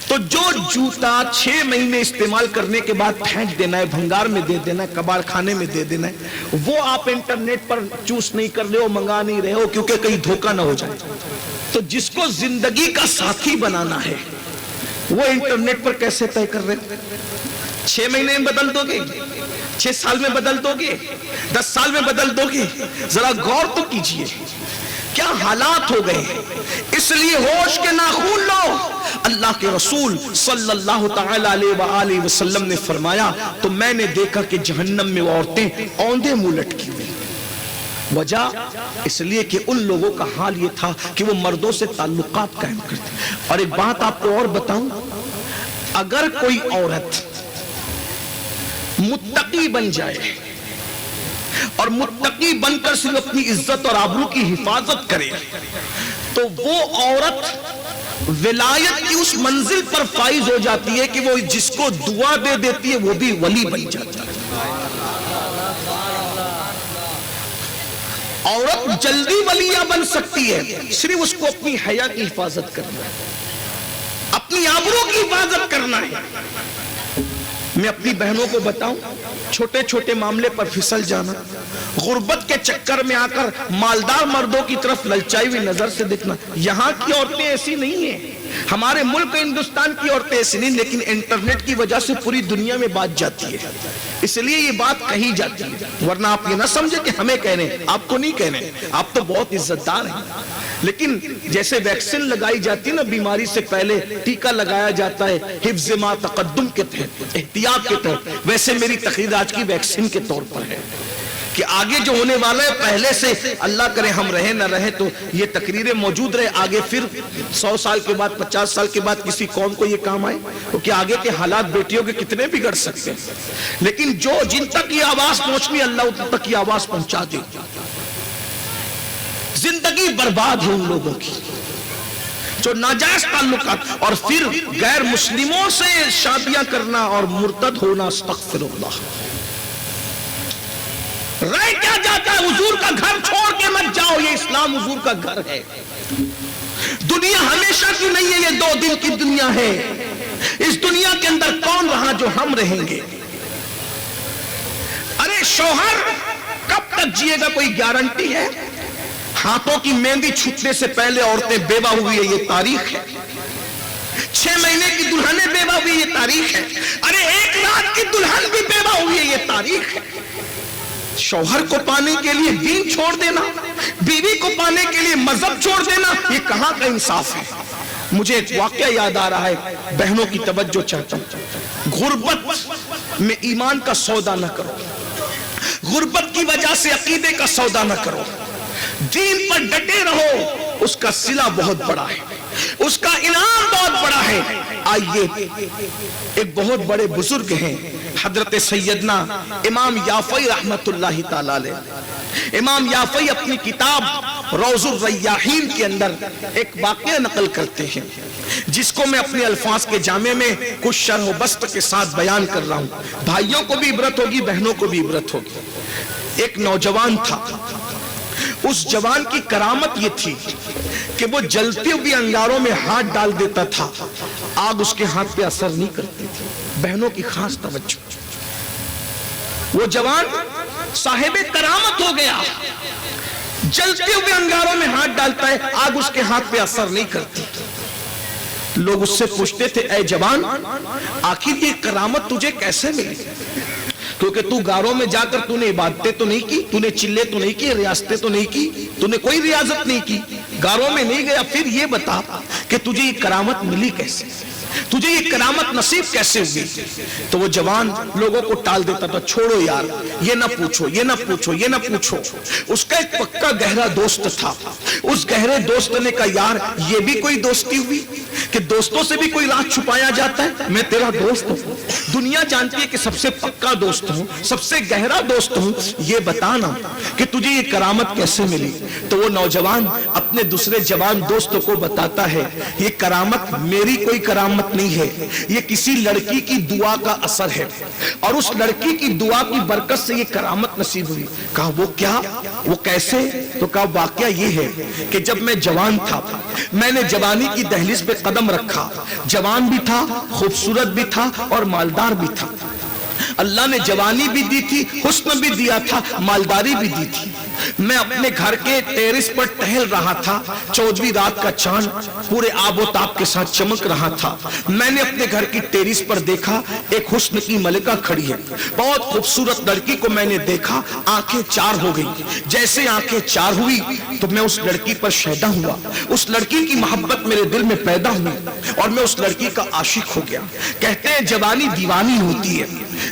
تو جو جوتا 6 مہینے استعمال کرنے کے بعد پھینک دینا ہے، بھنگار میں دے دینا ہے، کباڑ خانے میں دے دینا ہے، وہ آپ انٹرنیٹ پر چوز نہیں کر رہے ہو، منگا نہیں رہے ہو کیونکہ کہیں دھوکہ نہ ہو جائے۔ تو جس کو زندگی کا ساتھی بنانا ہے وہ انٹرنیٹ پر کیسے طے کر رہے ہیں؟ 6 مہینے میں بدل دو گے، 6 سال میں بدل دو گے، 10 سال میں بدل دو گے؟ ذرا غور تو کیجئے کیا حالات ہو گئے ہیں۔ اس لیے ہوش کے ناخون لو۔ اللہ کے رسول صلی اللہ تعالی علیہ وآلہ وسلم نے فرمایا تو میں نے دیکھا کہ جہنم میں وہ عورتیں اوندے منہ لٹکی ہوئی۔ وجہ اس لیے کہ ان لوگوں کا حال یہ تھا کہ وہ مردوں سے تعلقات قائم کرتے۔ اور ایک بات آپ کو اور بتاؤں، اگر کوئی عورت متقی بن جائے اور متقی بن کر صرف اپنی عزت اور آبرو کی حفاظت کرے تو وہ عورت ولایت کی اس منزل پر فائز ہو جاتی ہے کہ وہ جس کو دعا دے دیتی ہے وہ بھی ولی بن جاتا ہے۔ عورت جلدی ولیہ بن سکتی ہے، صرف اس کو اپنی حیا کی حفاظت کرنا ہے، اپنی آبرو کی حفاظت کرنا ہے۔ میں اپنی بہنوں کو بتاؤں، چھوٹے چھوٹے معاملے پر پھسل جانا، غربت کے چکر میں آ کر مالدار مردوں کی طرف للچائی ہوئی نظر سے دیکھنا۔ یہاں کی عورتیں ایسی نہیں ہیں، ہمارے ملک ہندوستان کی عورتیں ایسی نہیں، لیکن انٹرنیٹ کی وجہ سے پوری دنیا میں بات جاتی ہے، اس لیے یہ بات کہی جاتی ہے۔ ورنہ آپ یہ نہ سمجھے کہ ہمیں کہنے، آپ کو نہیں کہنے، آپ تو بہت عزت دار ہیں۔ لیکن جیسے ویکسین لگائی جاتی ہے نا، بیماری سے پہلے ٹیکہ لگایا جاتا ہے حفظ ما تقدم کے تحت، احتیاط کے تحت، ویسے میری تقریر آج کی ویکسین کے طور پر ہے کہ آگے جو ہونے والا ہے پہلے سے، اللہ کرے ہم رہے نہ رہے تو یہ تقریریں موجود رہے، آگے پھر 100 سال کے بعد 50 سال کے بعد کسی قوم کو یہ کام آئے، کیونکہ آگے کے حالات بیٹیوں کے کتنے بگڑ سکتے ہیں۔ لیکن جن تک یہ آواز پہنچنی اللہ ان تک یہ آواز پہنچا دے۔ زندگی برباد ہے ان لوگوں کی جو ناجائز تعلقات اور پھر غیر مسلموں سے شادیاں کرنا اور مرتد ہونا، استغفر اللہ۔ رہ کیا جاتا ہے؟ حضور کا گھر چھوڑ کے مت جاؤ، یہ اسلام حضور کا گھر ہے۔ دنیا ہمیشہ کی نہیں ہے، یہ 2 دن کی دنیا ہے۔ اس دنیا کے اندر کون رہا جو ہم رہیں گے؟ ارے شوہر کب تک جیے گا کوئی گارنٹی ہے؟ ہاتھوں کی مہندی چھوٹنے سے پہلے عورتیں بیوہ ہوئی ہے، یہ تاریخ ہے۔ 6 مہینے کی دلہنیں بیوہ ہوئی، یہ تاریخ ہے۔ ارے 1 رات کی دلہن بھی بیوہ ہوئی ہے، یہ تاریخ ہے۔ شوہر کو پانے کے لیے دین چھوڑ دینا، بیوی کو پانے کے لیے مذہب چھوڑ دینا، یہ کہاں کا انصاف ہے؟ مجھے ایک واقعہ یاد آ رہا ہے، بہنوں کی توجہ چاہتا ہوں۔ غربت میں ایمان کا سودا نہ کرو، غربت کی وجہ سے عقیدے کا سودا نہ کرو، دین پر ڈٹے رہو، اس کا صلہ بہت بڑا ہے، اس کا انعام بہت بڑا ہے۔ آئیے، ایک بہت بڑے بزرگ ہیں حضرت سیدنا امام یافعی رحمت اللہ تعالی علیہ۔ امام یافعی اپنی کتاب روض الریاحین کے اندر ایک واقعہ نقل کرتے ہیں جس کو میں اپنے الفاظ کے جامع میں کچھ شرح و بسط کے ساتھ بیان کر رہا ہوں، بھائیوں کو بھی عبرت ہوگی، بہنوں کو بھی عبرت ہوگی۔ ایک نوجوان تھا، اس جوان کی کرامت یہ تھی کہ وہ جلتے ہوئے انگاروں میں ہاتھ ڈال دیتا تھا، آگ اس کے ہاتھ پہ اثر نہیں کرتی تھی۔ بہنوں کی خاص توجہ، وہ جوان صاحب کرامت ہو گیا، جلتے ہوئے انگاروں میں ہاتھ ڈالتا ہے، آگ اس کے ہاتھ پہ اثر نہیں کرتی۔ لوگ اس سے پوچھتے تھے، اے جوان، آخر یہ کرامت تجھے کیسے ملی؟ کیونکہ تو غاروں میں جا کر تو نے عبادتیں تو نہیں کی, تو نے چلے تو نہیں کی, ریاستیں تو نہیں کی, تو نے کوئی ریاضت نہیں کی, غاروں میں نہیں گیا. پھر یہ بتا کہ تجھے یہ کرامت ملی کیسے, تجھے یہ کرامت نصیب کیسے ہوئی؟ تو وہ جوان لوگوں کو ٹال دیتا تھا, چھوڑو یار, یہ نہ پوچھو, یہ نہ پوچھو, یہ نہ پوچھو. اس کا ایک پکا گہرا دوست تھا. اس گہرے دوست نے کہا یار یہ بھی کوئی دوستی ہوئی کہ دوستوں سے بھی کوئی راز چھپایا جاتا ہے؟ میں تیرا دوست ہوں, دنیا جانتی ہے کہ سب سے پکا دوست ہوں, سب سے گہرا دوست ہوں, یہ بتانا کہ تجھے یہ کرامت کیسے ملی. تو وہ نوجوان اپنے دوسرے جوان دوست کو بتاتا ہے یہ کرامت میری کوئی کرامت نہیں ہے, یہ کسی لڑکی کی دعا کا اثر ہے, اور اس لڑکی کی دعا کی برکت سے یہ کرامت نصیب ہوئی. کہا وہ کیا, وہ کیسے؟ تو کہا واقعہ یہ ہے کہ جب میں جوان تھا, میں نے جوانی کی دہلیز پہ قدم رکھا, جوان بھی تھا, خوبصورت بھی تھا, اور مالدار بھی تھا. اللہ نے جوانی بھی دی تھی, حسن بھی دیا تھا, مالداری بھی دی تھی. میں اپنے گھر کے ٹیرس پر ٹہل رہا تھا, 14ویں رات کا چاند پورے آب و تاب کے ساتھ چمک رہا تھا. میں نے اپنے گھر کی ٹیرس پر دیکھا ایک حسن کی ملکہ کھڑی ہے, بہت خوبصورت لڑکی کو میں نے دیکھا, آنکھیں چار ہو گئی. جیسے آنکھیں چار ہوئی تو میں اس لڑکی پر شیدا ہوا, اس لڑکی کی محبت میرے دل میں پیدا ہوئی اور میں اس لڑکی کا عاشق ہو گیا. کہتے ہیں جوانی دیوانی ہوتی ہے,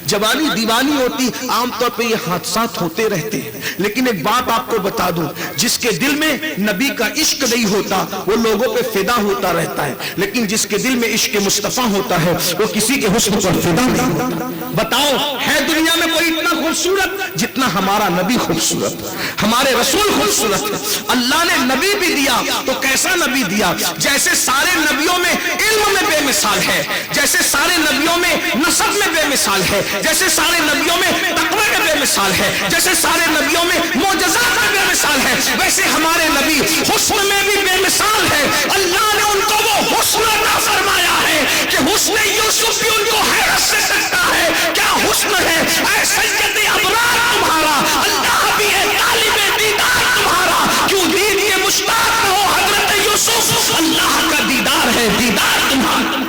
جوانی دیوانی ہوتی. عام طور پہ یہ حادثات ہوتے رہتے ہیں, لیکن ایک بات آپ کو بتا دوں, جس کے دل میں نبی کا عشق نہیں ہوتا وہ لوگوں پہ فدا ہوتا رہتا ہے, لیکن جس کے دل میں عشق مصطفیٰ ہوتا ہے وہ کسی کے حسن پر فدا نہیں ہوتا. بتاؤ ہے دنیا میں کوئی اتنا خوبصورت جتنا ہمارا نبی خوبصورت, ہمارے رسول خوبصورت ہے. اللہ نے نبی بھی دیا تو کیسا نبی دیا, جیسے سارے نبیوں میں علم میں بے مثال ہے, جیسے سارے نبیوں میں نسب میں بے مثال ہے, جیسے سارے نبیوں میں تقوی میں بے مثال ہے, جیسے سارے نبیوں میں معجزات میں بے مثال ہے, ویسے ہمارے نبی حسن میں بھی بے مثال ہے. اللہ نے ان کو وہ حسن عطا فرمایا ہے کہ حسن یوسف بھی ان کو حیرت سے سکتا ہے. کیا حسن ہے اے سید ابرار تمہارا, اللہ بھی ہے طالب دیدار تمہارا. کیوں دید کے مشتاق ہو حضرت یوسف, اللہ کا دیدار ہے, دیدار تمہارا.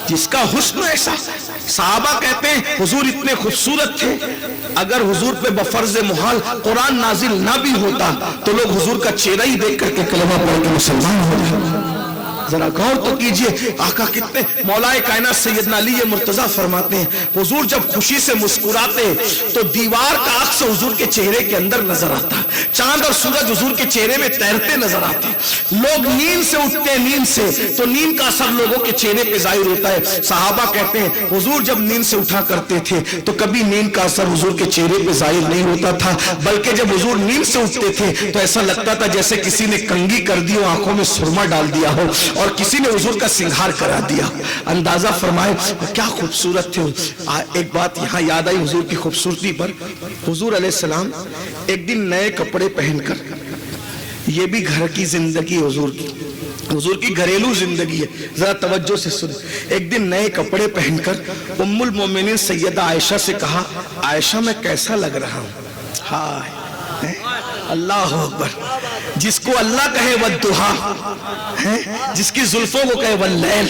جس کا حسن ایسا, صحابہ کہتے ہیں حضور اتنے خوبصورت تھے, اگر حضور پہ بفرض محال قرآن نازل نہ بھی ہوتا تو لوگ حضور کا چہرہ ہی دیکھ کر کے کلمہ پڑھ کے مسلمان ہو جائے. ذرا غور تو کیجئے آقا کتنے, مولا کائنات سیدنا علی مرتضیٰ فرماتے ہیں حضور جب خوشی سے مسکراتے تو دیوار کا عکس حضور کے چہرے کے اندر نظر آتا, چاند اور سورج حضور کے چہرے میں تیرتے نظر آتے. لوگ نیند سے اٹھتے نیند سے تو نیند کا اثر لوگوں کے چہرے پہ ظاہر ہوتا ہے. صحابہ کہتے ہیں حضور جب نیند سے اٹھا کرتے تھے تو کبھی نیند کا اثر حضور کے چہرے پہ ظاہر نہیں ہوتا تھا, بلکہ جب حضور نیند سے اٹھتے تھے تو ایسا لگتا تھا جیسے کسی نے کنگھی کر دی ہو, آنکھوں میں سرما ڈال دیا ہو اور کسی نے حضور کا سنگھار کرا دیا. اندازہ فرمائے کیا خوبصورت تھے. ایک بات یہاں یاد آئی حضور کی خوبصورتی پر, حضور علیہ السلام ایک دن نئے کپڑے پہن کر, یہ بھی گھر کی زندگی حضور کی, حضور کی گھریلو زندگی ہے, ذرا توجہ سے سن. ایک دن نئے کپڑے پہن کر ام المومنین سیدہ عائشہ سے کہا عائشہ میں کیسا لگ رہا ہوں. ہائے اللہ اکبر, جس کو اللہ کہے والضحیٰ, جس کی زلفوں کو کہے واللیل,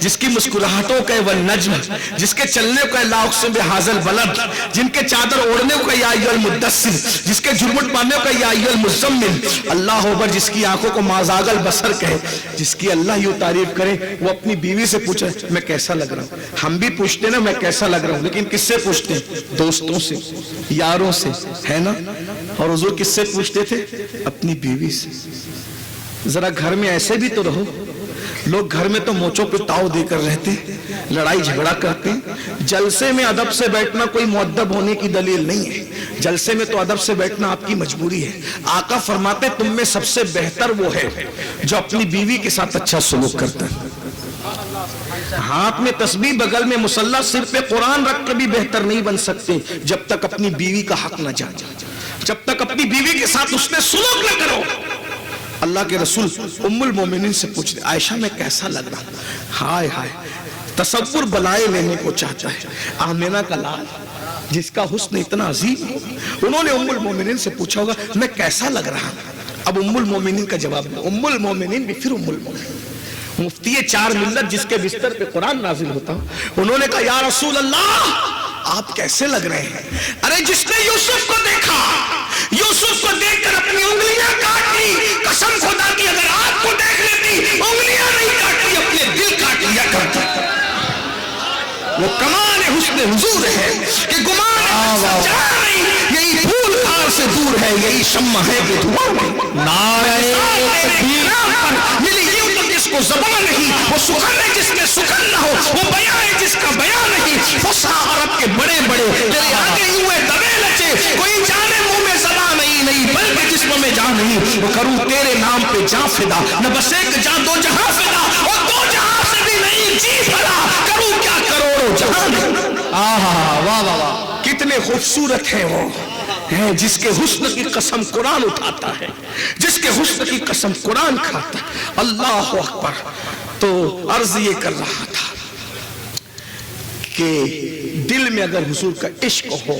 جس کی مسکراہٹوں کو کہے والنجم, جس کے چلنے کو کہے لا اقسم بہذا البلد, جن کے چادر اوڑھنے کو کہے یا ایھا المدثر, جس کے جھرمٹ باندھنے کو کہے یا ایھا المزمل. اللہ اکبر, جس کی آنکھوں کو ما زاغ البصر کہے, جس کی اللہ یوں تعریف کرے. وہ اپنی بیوی سے پوچھے میں کیسا لگ رہا ہوں. ہم بھی پوچھتے نا میں کیسا لگ رہا ہوں, لیکن کس سے پوچھتے ہیں؟ دوستوں سے, یاروں سے, ہے نا. اور حضور کس سے پوچھتے تھے؟ اپنی بیوی سے. ذرا گھر میں ایسے بھی تو رہو. لوگ گھر میں تو موچوں پہ تاؤ دے کر رہتے, لڑائی جھگڑا کرتے ہیں. جلسے میں ادب سے بیٹھنا کوئی مؤدب ہونے کی دلیل نہیں ہے, جلسے میں تو ادب سے بیٹھنا آپ کی مجبوری ہے. آقا فرماتے تم میں سب سے بہتر وہ ہے جو اپنی بیوی کے ساتھ اچھا سلوک کرتا ہے. ہاتھ میں تسبیح, بغل میں مصلی, سر پہ قرآن رکھ کے بھی بہتر نہیں بن سکتے جب تک اپنی بیوی کا حق نہ جانے, جب تک اپنی بیوی کے ساتھ اس نے سلوک نہ کرو. اللہ کے رسول ام المومنین سے پوچھتے عائشہ میں کیسا لگ رہا ہوں. ہائے ہائے, تصور بلائے لینے کو چاہتا ہے. آمینہ کا لال جس کا حسن اتنا عظیم ہو, انہوں نے ام المومنین سے پوچھا ہوگا میں کیسا لگ رہا ہوں. اب ام المومنین کا جواب دیا, ام المومنین بھی پھر ام المومنین, مفتی چار ملت جس کے بستر پہ قرآن نازل ہوتا, انہوں نے کہا یا رسول اللہ آپ کیسے لگ رہے ہیں؟ ارے جس نے یوسف کو دیکھا، یوسف کو دیکھ کر اپنی انگلیاں کاٹ لی، قسم خدا کی اگر آپ کو دیکھ لیتی انگلیاں نہیں کاٹتی، اپنے دل کاٹ لیا کرتی۔ وہ کمال حسن حضور ہے کہ گمان جہاں نہیں، یہی پھول خار سے دور ہے، یہی شمع ہے کہ دھواں میں نعرہ تکبیر پر ملی یوں تو جس کو زبان نہیں، وہ سخن ہے جس میں سخن نہ ہو، وہ بیان ہے جس کا بیان نہیں۔ فصحا عرب کے بڑے بڑے تیرے آگے یوں ہے دبے لچے، کوئی جانے منہ میں زبان نہیں بلکہ جسم میں جان نہیں۔ وہ کروں تیرے نام پہ جاں فدا، نہ بس ایک جاں دو جہاں فدا، اور دو جہاں سے بھی نہیں جی بھلا، کروں کیا کروڑوں جہاں نہیں۔ واہ واہ واہ، کتنے خوبصورت ہیں وہ، ہیں جس کے حسن کی قسم قرآن اٹھاتا ہے، جس کے حسن کی قسم قرآن کھاتا ہے۔ اللہ اکبر۔ تو عرض یہ کر رہا تھا کہ دل میں اگر حضور کا عشق ہو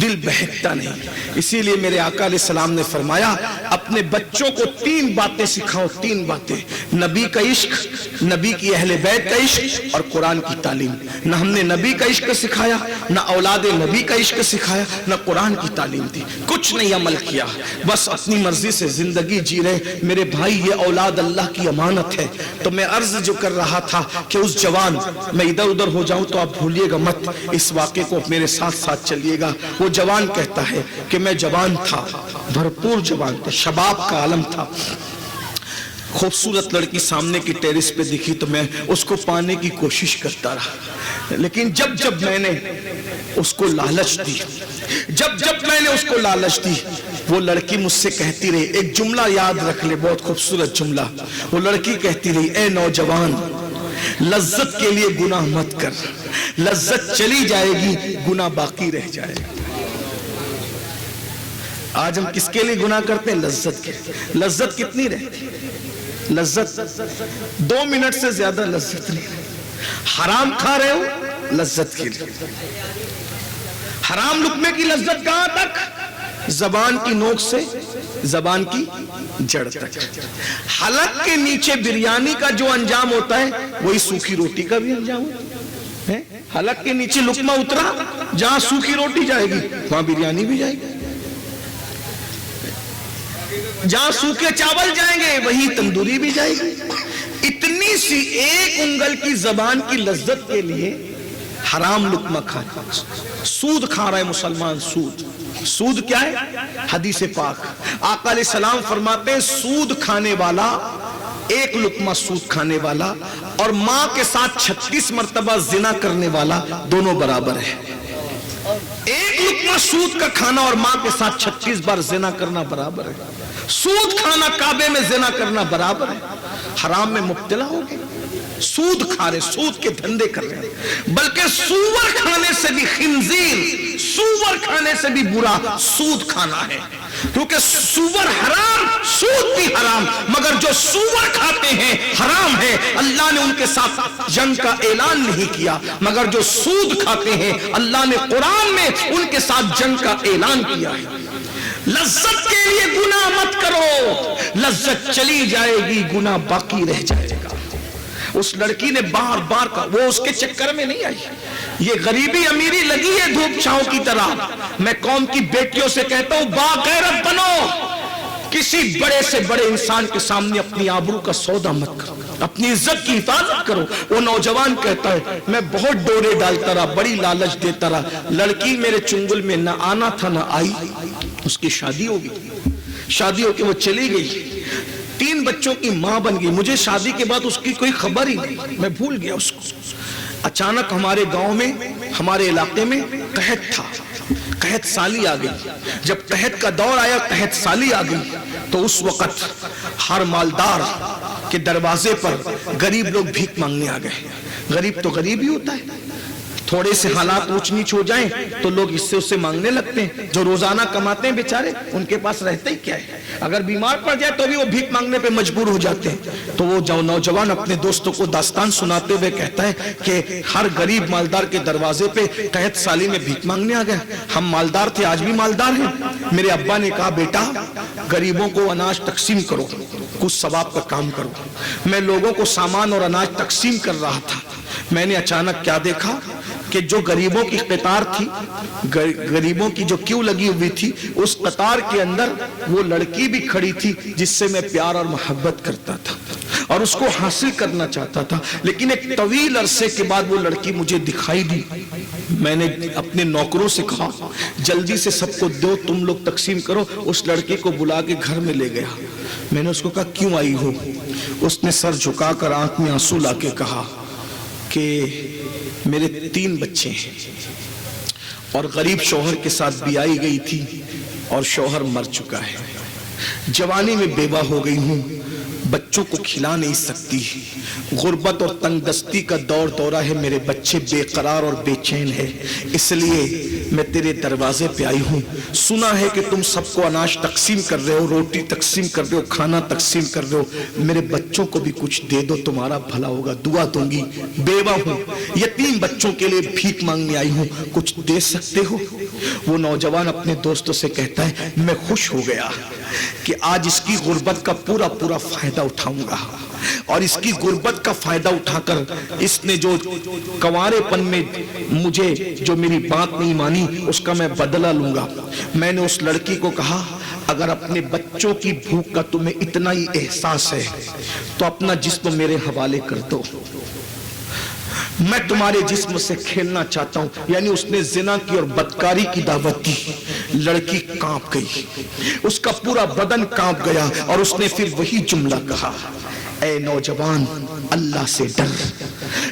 دل بہکتا نہیں۔ اسی لیے میرے آقا علیہ السلام نے فرمایا اپنے بچوں کو 3 باتیں سکھاؤ، 3 باتیں، نبی کا عشق، نبی کی اہل بیت کا عشق اور قرآن کی تعلیم۔ نہ ہم نے نبی کا عشق سکھایا، نہ اولاد نبی کا عشق سکھایا، نہ قرآن کی تعلیم دی، کچھ نہیں عمل کیا، بس اپنی مرضی سے زندگی جی رہے۔ میرے بھائی یہ اولاد اللہ کی امانت ہے۔ تو میں عرض جو کر رہا تھا کہ اس جوان، میں ادھر ادھر ہو جاؤں تو آپ بھولیے گا مت، اس واقعے کو میرے ساتھ ساتھ چلیے گا۔ وہ جوان کہتا ہے کہ میں جوان تھا، بھرپور جوان تھا، شباب کا عالم تھا، خوبصورت لڑکی سامنے کی ٹیرس پہ دکھی تو میں اس کو پانے کی کوشش کرتا رہا، لیکن جب میں نے اس کو لالچ دی، جب میں نے اس کو لالچ دی، وہ لڑکی مجھ سے کہتی رہی، ایک جملہ یاد رکھ لے، بہت خوبصورت جملہ، وہ لڑکی کہتی رہی، اے نوجوان لذت کے لیے گناہ مت کر، لذت چلی جائے گی گناہ باقی رہ جائے گا۔ آج ہم کس کے لیے گناہ کرتے ہیں؟ لذت کے۔ لذت کتنی رہتی؟ لذت 2 منٹ سے زیادہ لذت نہیں رہتی۔ حرام کھا رہے ہو لذت کے لیے، حرام لقمے کی لذت کہاں تک؟ زبان کی نوک سے زبان کی جڑ تک۔ حلق کے نیچے بریانی کا جو انجام ہوتا ہے وہی سوکھی روٹی کا بھی انجام ہوتا ہے۔ حلق کے نیچے لقمہ اترا، جہاں سوکھی روٹی جائے گی وہاں بریانی بھی جائے گی، جہاں سوکھے چاول جائیں گے وہی تندوری بھی جائے گی۔ اتنی سی ایک انگل کی زبان کی لذت کے لیے حرام لقمہ کھانا، سود کھا رہا ہے مسلمان۔ سود کیا ہے؟ حدیث پاک آقا علیہ السلام فرماتے ہیں سود کھانے والا، ایک لقمہ سود کھانے والا اور ماں کے ساتھ 36 مرتبہ زنا کرنے والا دونوں برابر ہے۔ ایک لقمہ سود کا کھانا اور ماں کے ساتھ 36 بار زنا کرنا برابر ہے۔ سود کھانا کعبے میں زنا کرنا برابر ہے۔ حرام میں مبتلا ہو گئے، سود کھا رہے، سود کے دھندے کر رہے، بلکہ سور کھانے سے بھی خنزیر، سور کھانے سے بھی برا سود کھانا ہے، کیونکہ سور حرام، سود بھی حرام، مگر جو سور کھاتے ہیں حرام ہے۔ اللہ نے ان کے ساتھ جنگ کا اعلان نہیں کیا، مگر جو سود کھاتے ہیں اللہ نے قرآن میں ان کے ساتھ جنگ کا اعلان کیا ہے۔ لذت کے لیے گناہ مت کرو، لذت چلی جائے گی گناہ باقی رہ جائے گا۔ اس لڑکی نے بار بار کہا، وہ اس کے چکر میں نہیں آئی، یہ غریبی امیری لگی ہے دھوپ چھاؤں کی طرح۔ میں قوم کی بیٹیوں سے کہتا ہوں باغیرت بنو، کسی بڑے سے بڑے انسان کے سامنے اپنی آبرو کا سودا مت کرو، اپنی عزت کی حفاظت کرو۔ وہ نوجوان کہتا ہے میں بہت ڈورے ڈالتا رہا، بڑی لالچ دیتا رہا، لڑکی میرے چنگل میں نہ آنا تھا نہ آئی، اس کی شادی ہو گئی، شادی ہو کے وہ چلی گئی، 3 بچوں کی ماں بن گئی۔ مجھے شادی کے بعد اس کی کوئی خبر ہی نہیں، میں بھول گیا اس کو۔ اچانک ہمارے گاؤں میں، ہمارے علاقے میں قحط تھا، قحط سالی آ گئی۔ جب قحط کا دور آیا، قحط سالی آ گئی، تو اس وقت ہر مالدار کے دروازے پر غریب لوگ بھیک مانگنے آ گئے۔ غریب تو غریب ہی ہوتا ہے، تھوڑے سے حالات اونچ نیچ ہو جائیں تو لوگ اس سے اس سے مانگنے لگتے ہیں۔ جو روزانہ کماتے ہیں بیچارے، ان کے پاس رہتا ہی کیا ہے، اگر بیمار پڑ جائے تو بھی وہ بھیک مانگنے پہ مجبور ہو جاتے ہیں۔ تو وہ جو نوجوان اپنے دوستوں کو داستان سناتے ہوئے کہتا ہے کہ ہر غریب مالدار کے دروازے پہ قحط سالی میں بھیک مانگنے آ گئے۔ ہم مالدار تھے، آج بھی مالدار ہیں۔ میرے ابا نے کہا بیٹا غریبوں کو اناج تقسیم کرو، کچھ ثواب کا کام کرو۔ میں لوگوں کو سامان اور اناج تقسیم کر رہا تھا، میں نے اچانک کیا دیکھا کہ جو غریبوں کی قطار تھی، غریبوں کی جو کیوں لگی ہوئی تھی، اس قطار کے اندر وہ لڑکی بھی کھڑی تھی جس سے میں پیار اور محبت کرتا تھا اور اس کو حاصل کرنا چاہتا تھا، لیکن ایک طویل عرصے کے بعد وہ لڑکی مجھے دکھائی دی۔ میں نے اپنے نوکروں سے کہا جلدی سے سب کو دو، تم لوگ تقسیم کرو۔ اس لڑکی کو بلا کے گھر میں لے گیا۔ میں نے اس کو کہا کیوں آئی ہو؟ اس نے سر جھکا کر آنکھ میں آنسو لا کے کہا کہ میرے 3 بچے ہیں اور غریب شوہر کے ساتھ بیائی گئی تھی اور شوہر مر چکا ہے، جوانی میں بیوہ ہو گئی ہوں، بچوں کو کھلا نہیں سکتی، غربت اور تنگ دستی کا دور دورہ ہے، میرے بچے بے قرار اور بے چین ہے، اس لیے میں تیرے دروازے پہ آئی ہوں۔ سنا ہے کہ تم سب کو اناج تقسیم کر رہے ہو، روٹی تقسیم کر رہے ہو، کھانا تقسیم کر رہے ہو، میرے بچوں کو بھی کچھ دے دو، تمہارا بھلا ہوگا، دعا دوں گی، بیوہ ہوں، یتیم بچوں کے لیے بھیک مانگنے آئی ہوں، کچھ دے سکتے ہو؟ وہ نوجوان اپنے دوستوں سے کہتا ہے میں خوش ہو گیا کہ آج اس کی غربت کا پورا فائدہ اٹھاؤں گا، اور اس کی غربت کا فائدہ اٹھا کر اس نے جو کنوارے پن میں مجھے جو میری بات نہیں مانی اس کا میں بدلہ لوں گا۔ میں نے اس لڑکی کو کہا اگر اپنے بچوں کی بھوک کا تمہیں اتنا ہی احساس ہے تو اپنا جسم میرے حوالے کر دو، میں تمہارے جسم سے کھیلنا چاہتا ہوں۔ یعنی اس نے زنا کی اور بدکاری کی دعوت دی۔ لڑکی کانپ گئی، اس کا پورا بدن کانپ گیا اور اس نے پھر وہی جملہ کہا اے نوجوان اللہ سے ڈر،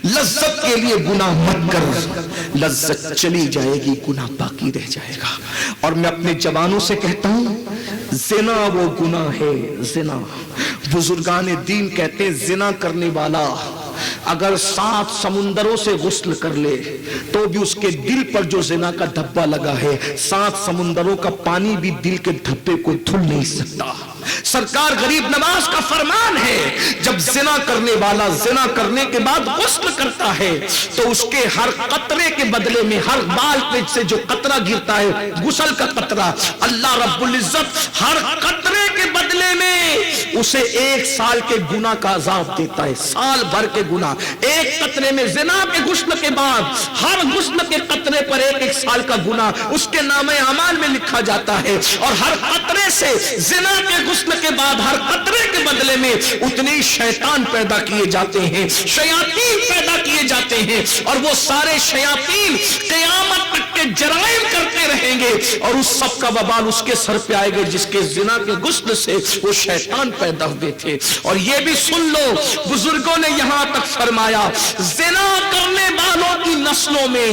لذت کے لیے گناہ مت کر، لذت چلی جائے گی گناہ باقی رہ جائے گا۔ اور میں اپنے جوانوں سے کہتا ہوں زنا وہ گناہ ہے، زنا، بزرگان دین کہتے ہیں زنا کرنے والا اگر 7 سمندروں سے غسل کر لے تو بھی اس کے دل پر جو زنا کا دھبا لگا ہے 7 سمندروں کا پانی بھی دل کے دھبے کو دھل نہیں سکتا۔ سرکار غریب نواز کا فرمان ہے جب زنا کرنے والا زنا کرنے کے بعد غسل کرتا ہے تو اس کے ہر قطرے کے بدلے میں، ہر بال پہ سے جو قطرہ گرتا ہے غسل کا قطرہ، اللہ رب العزت ہر قطرے کے بدلے میں اسے 1 سال کے گناہ کا عذاب دیتا ہے، سال بھر کے گناہ۔ ایک قطرے میں زنا کے غسل کے بعد ہر غسل کے قطرے پر 1 سال کا گناہ اس کے نامہ اعمال میں لکھا جاتا ہے، اور ہر قطرے سے زنا کے غسل کے بعد ہر قطرے کے بدلے میں اتنے شیطان پیدا کیے جاتے ہیں، شیاطین پیدا کیے جاتے ہیں، اور وہ سارے شیاطین قیامت تک کے جرائم کرتے رہیں گے اور اس سب کا وبال اس کے سر پہ آئے گا جس کے زنا کے غسل سے وہ شیطان پیدا ہوئے تھے۔ اور یہ بھی سن لو بزرگوں نے یہاں تک فرمایا زنا کرنے والوں کی نسلوں میں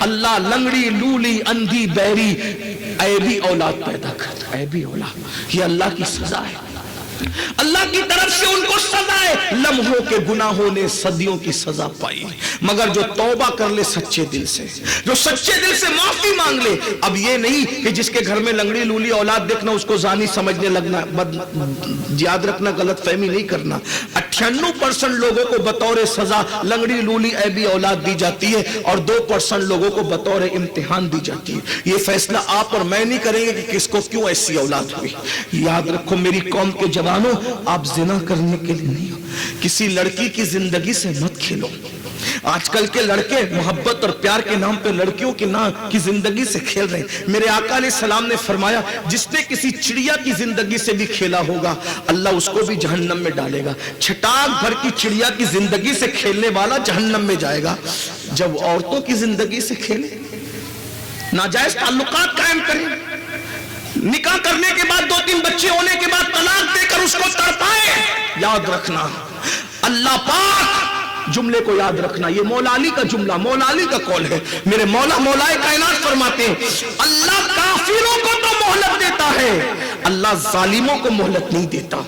اللہ لنگڑی، لولی، اندھی، بہری، عیبی اولاد پیدا کرتا ہے۔ عیبی اولاد، یہ اللہ کی سزا ہے، اللہ کی طرف سے ان کو سزا ہے۔ لمحوں کے گناہوں نے صدیوں کی سزا پائی، مگر جو توبہ کر لے سچے دل سے، جو سچے دل سے معافی مانگ لے۔ اب یہ نہیں کہ جس کے گھر میں لنگڑی لولی اولاد دیکھنا اس کو زانی سمجھنے لگنا، یاد رکھنا غلط فہمی نہیں کرنا۔ 98% لوگوں کو بطور سزا لنگڑی لولی عیبی اولاد دی جاتی ہے اور 2% لوگوں کو بطور امتحان دی جاتی ہے۔ یہ فیصلہ آپ اور میں نہیں کریں گے کہ کس کو کیوں ایسی اولاد ہوئی۔ یاد رکھو میری قوم کے جوانوں، آپ زنا کرنے کے لیے نہیں ہو، کسی لڑکی کی زندگی سے مت کھیلو۔ آج کل کے لڑکے محبت اور پیار کے نام پہ لڑکیوں کے نام کی زندگی سے کھیل رہے ہیں۔ میرے آقا علیہ السلام نے فرمایا جس نے کسی چڑیا کی زندگی سے بھی کھیلا ہوگا اللہ اس کو بھی جہنم میں ڈالے گا۔ چھٹاک بھر کی چڑیا کی زندگی سے کھیلنے والا جہنم میں جائے گا۔ جب عورتوں کی زندگی سے کھیلے، ناجائز تعلقات قائم کریں، نکاح کرنے کے بعد 2-3 بچے ہونے کے بعد طلاق دے کر اس کو تڑپائے، یاد رکھنا اللہ پاک، جملے کو یاد رکھنا، یہ مولا علی کا جملہ، مولا علی کا قول ہے۔ میرے مولا مولا کائنات فرماتے ہیں اللہ کافروں کو تو مہلت دیتا ہے، اللہ ظالموں کو مہلت نہیں دیتا۔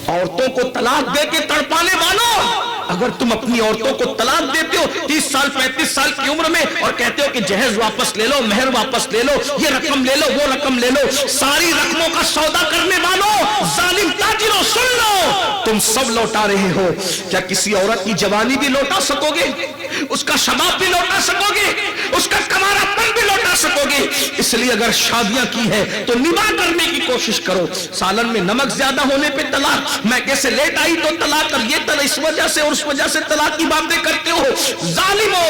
عورتوں کو طلاق دے کے تڑپانے والوں، اگر تم اپنی عورتوں کو طلاق دیتے ہو 30 سال 35 سال کی عمر میں اور کہتے ہو کہ جہیز واپس لے لو، مہر واپس لے لو، یہ رقم لے لو، وہ رقم لے لو، ساری رقموں کا سودا کرنے والوں، ظالم تاجروں، سن لو تم سب لوٹا رہے ہو۔ کیا کسی عورت کی جوانی بھی لوٹا سکو گے؟ اس کا شباب بھی لوٹا سکو گے؟ اس کا کمارا پن بھی لوٹا سکو گے؟ گے. اس لیے اگر شادیاں کی ہے تو نباہ کرنے کی کوشش کرو. سالن میں نمک زیادہ ہونے پہ طلاق, میں کیسے لیٹ آئی تو طلاق, اور یہ اس وجہ سے اور اس وجہ سے طلاق کی باتیں کرتے ہو. ظالموں,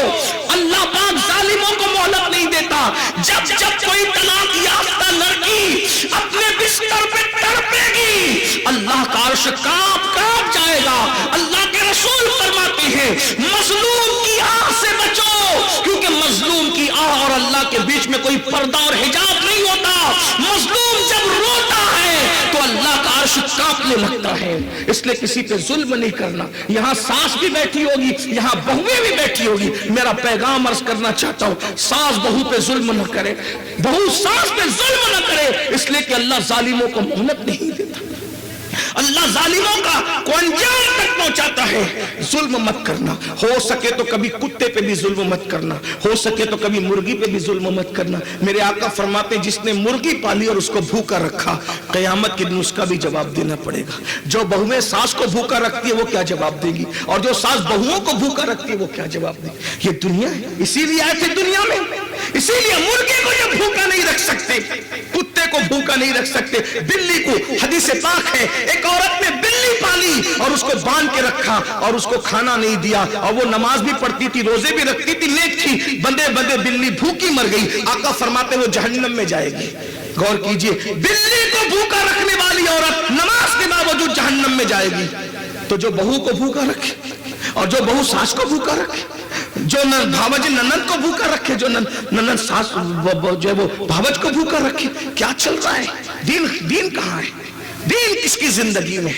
اللہ پاک ظالموں کو مہلت نہیں دیتا. جب جب کوئی طلاق یافتہ لڑکی اپنے بستر پہ تڑپے گی, اللہ کا عرش کانپ کانپ جائے گا. اللہ کے رسول فرماتے ہیں مظلوم کی آہ سے بچو, کیونکہ مظلوم کی آہ اور اللہ کے بیچ میں کوئی پردہ اور حجاب نہیں ہوتا. مظلوم جب روتا ہے تو اللہ کا عرش کانپنے لگتا ہے. اس لیے کسی پہ ظلم نہیں کرنا. یہاں ساس بھی بیٹھی ہوگی, یہاں بہویں بھی بیٹھی ہوگی. میرا پیغام عرض کرنا چاہتا ہوں, ساس بہو پہ ظلم نہ کرے, بہو ساس پہ ظلم نہ کرے, اس لیے کہ اللہ ظالموں کو مہلت نہیں دیتا. اللہ ظالموں کا کو انجام تک پہنچاتا ہے. ظلم مت کرنا, ہو سکے تو کبھی کتے پہ بھی ظلم مت کرنا, ہو سکے تو کبھی مرغی پہ بھی ظلم مت کرنا. میرے آقا فرماتے ہیں جس نے مرغی پالی اور اس کو بھوکا رکھا, قیامت کے دن اس کا بھی جواب دینا پڑے گا. جو بہویں ساس کو بھوکا رکھتی ہے وہ کیا جواب دے گی, اور جو ساس بہوؤں کو بھوکا رکھتی ہے وہ کیا جواب دے گی. یہ دنیا ہے, اسی لیے آئے تھے دنیا میں. اسی لیے مرغے کو یہ بھوکا نہیں رکھ سکتے, کتے کو بھوکا نہیں رکھ سکتے, بلی کو. حدیث پاک ہے ایک عورت نے بلی پالی اور اس کو باندھ کے رکھا اور اس کو کھانا نہیں دیا, اور وہ نماز بھی پڑھتی تھی, روزے بھی رکھتی تھی, نیک تھی. بندے بندے بلی بھوکی مر گئی. آقا فرماتے وہ جہنم میں جائے گی. غور کیجئے, بلی کو بھوکا رکھنے والی عورت نماز کے باوجود جہنم میں جائے گی. تو جو بہو کو بھوکا رکھے, اور جو بہو ساس کو بھوکا رکھے, جو بھاوج ننند کو بھوکا رکھے, جو ننند ساس جو ہے وہ بھاوج کو بھوکا رکھے, کیا چل رہا ہے؟ دین کہاں ہے؟ دین کس کی زندگی میں؟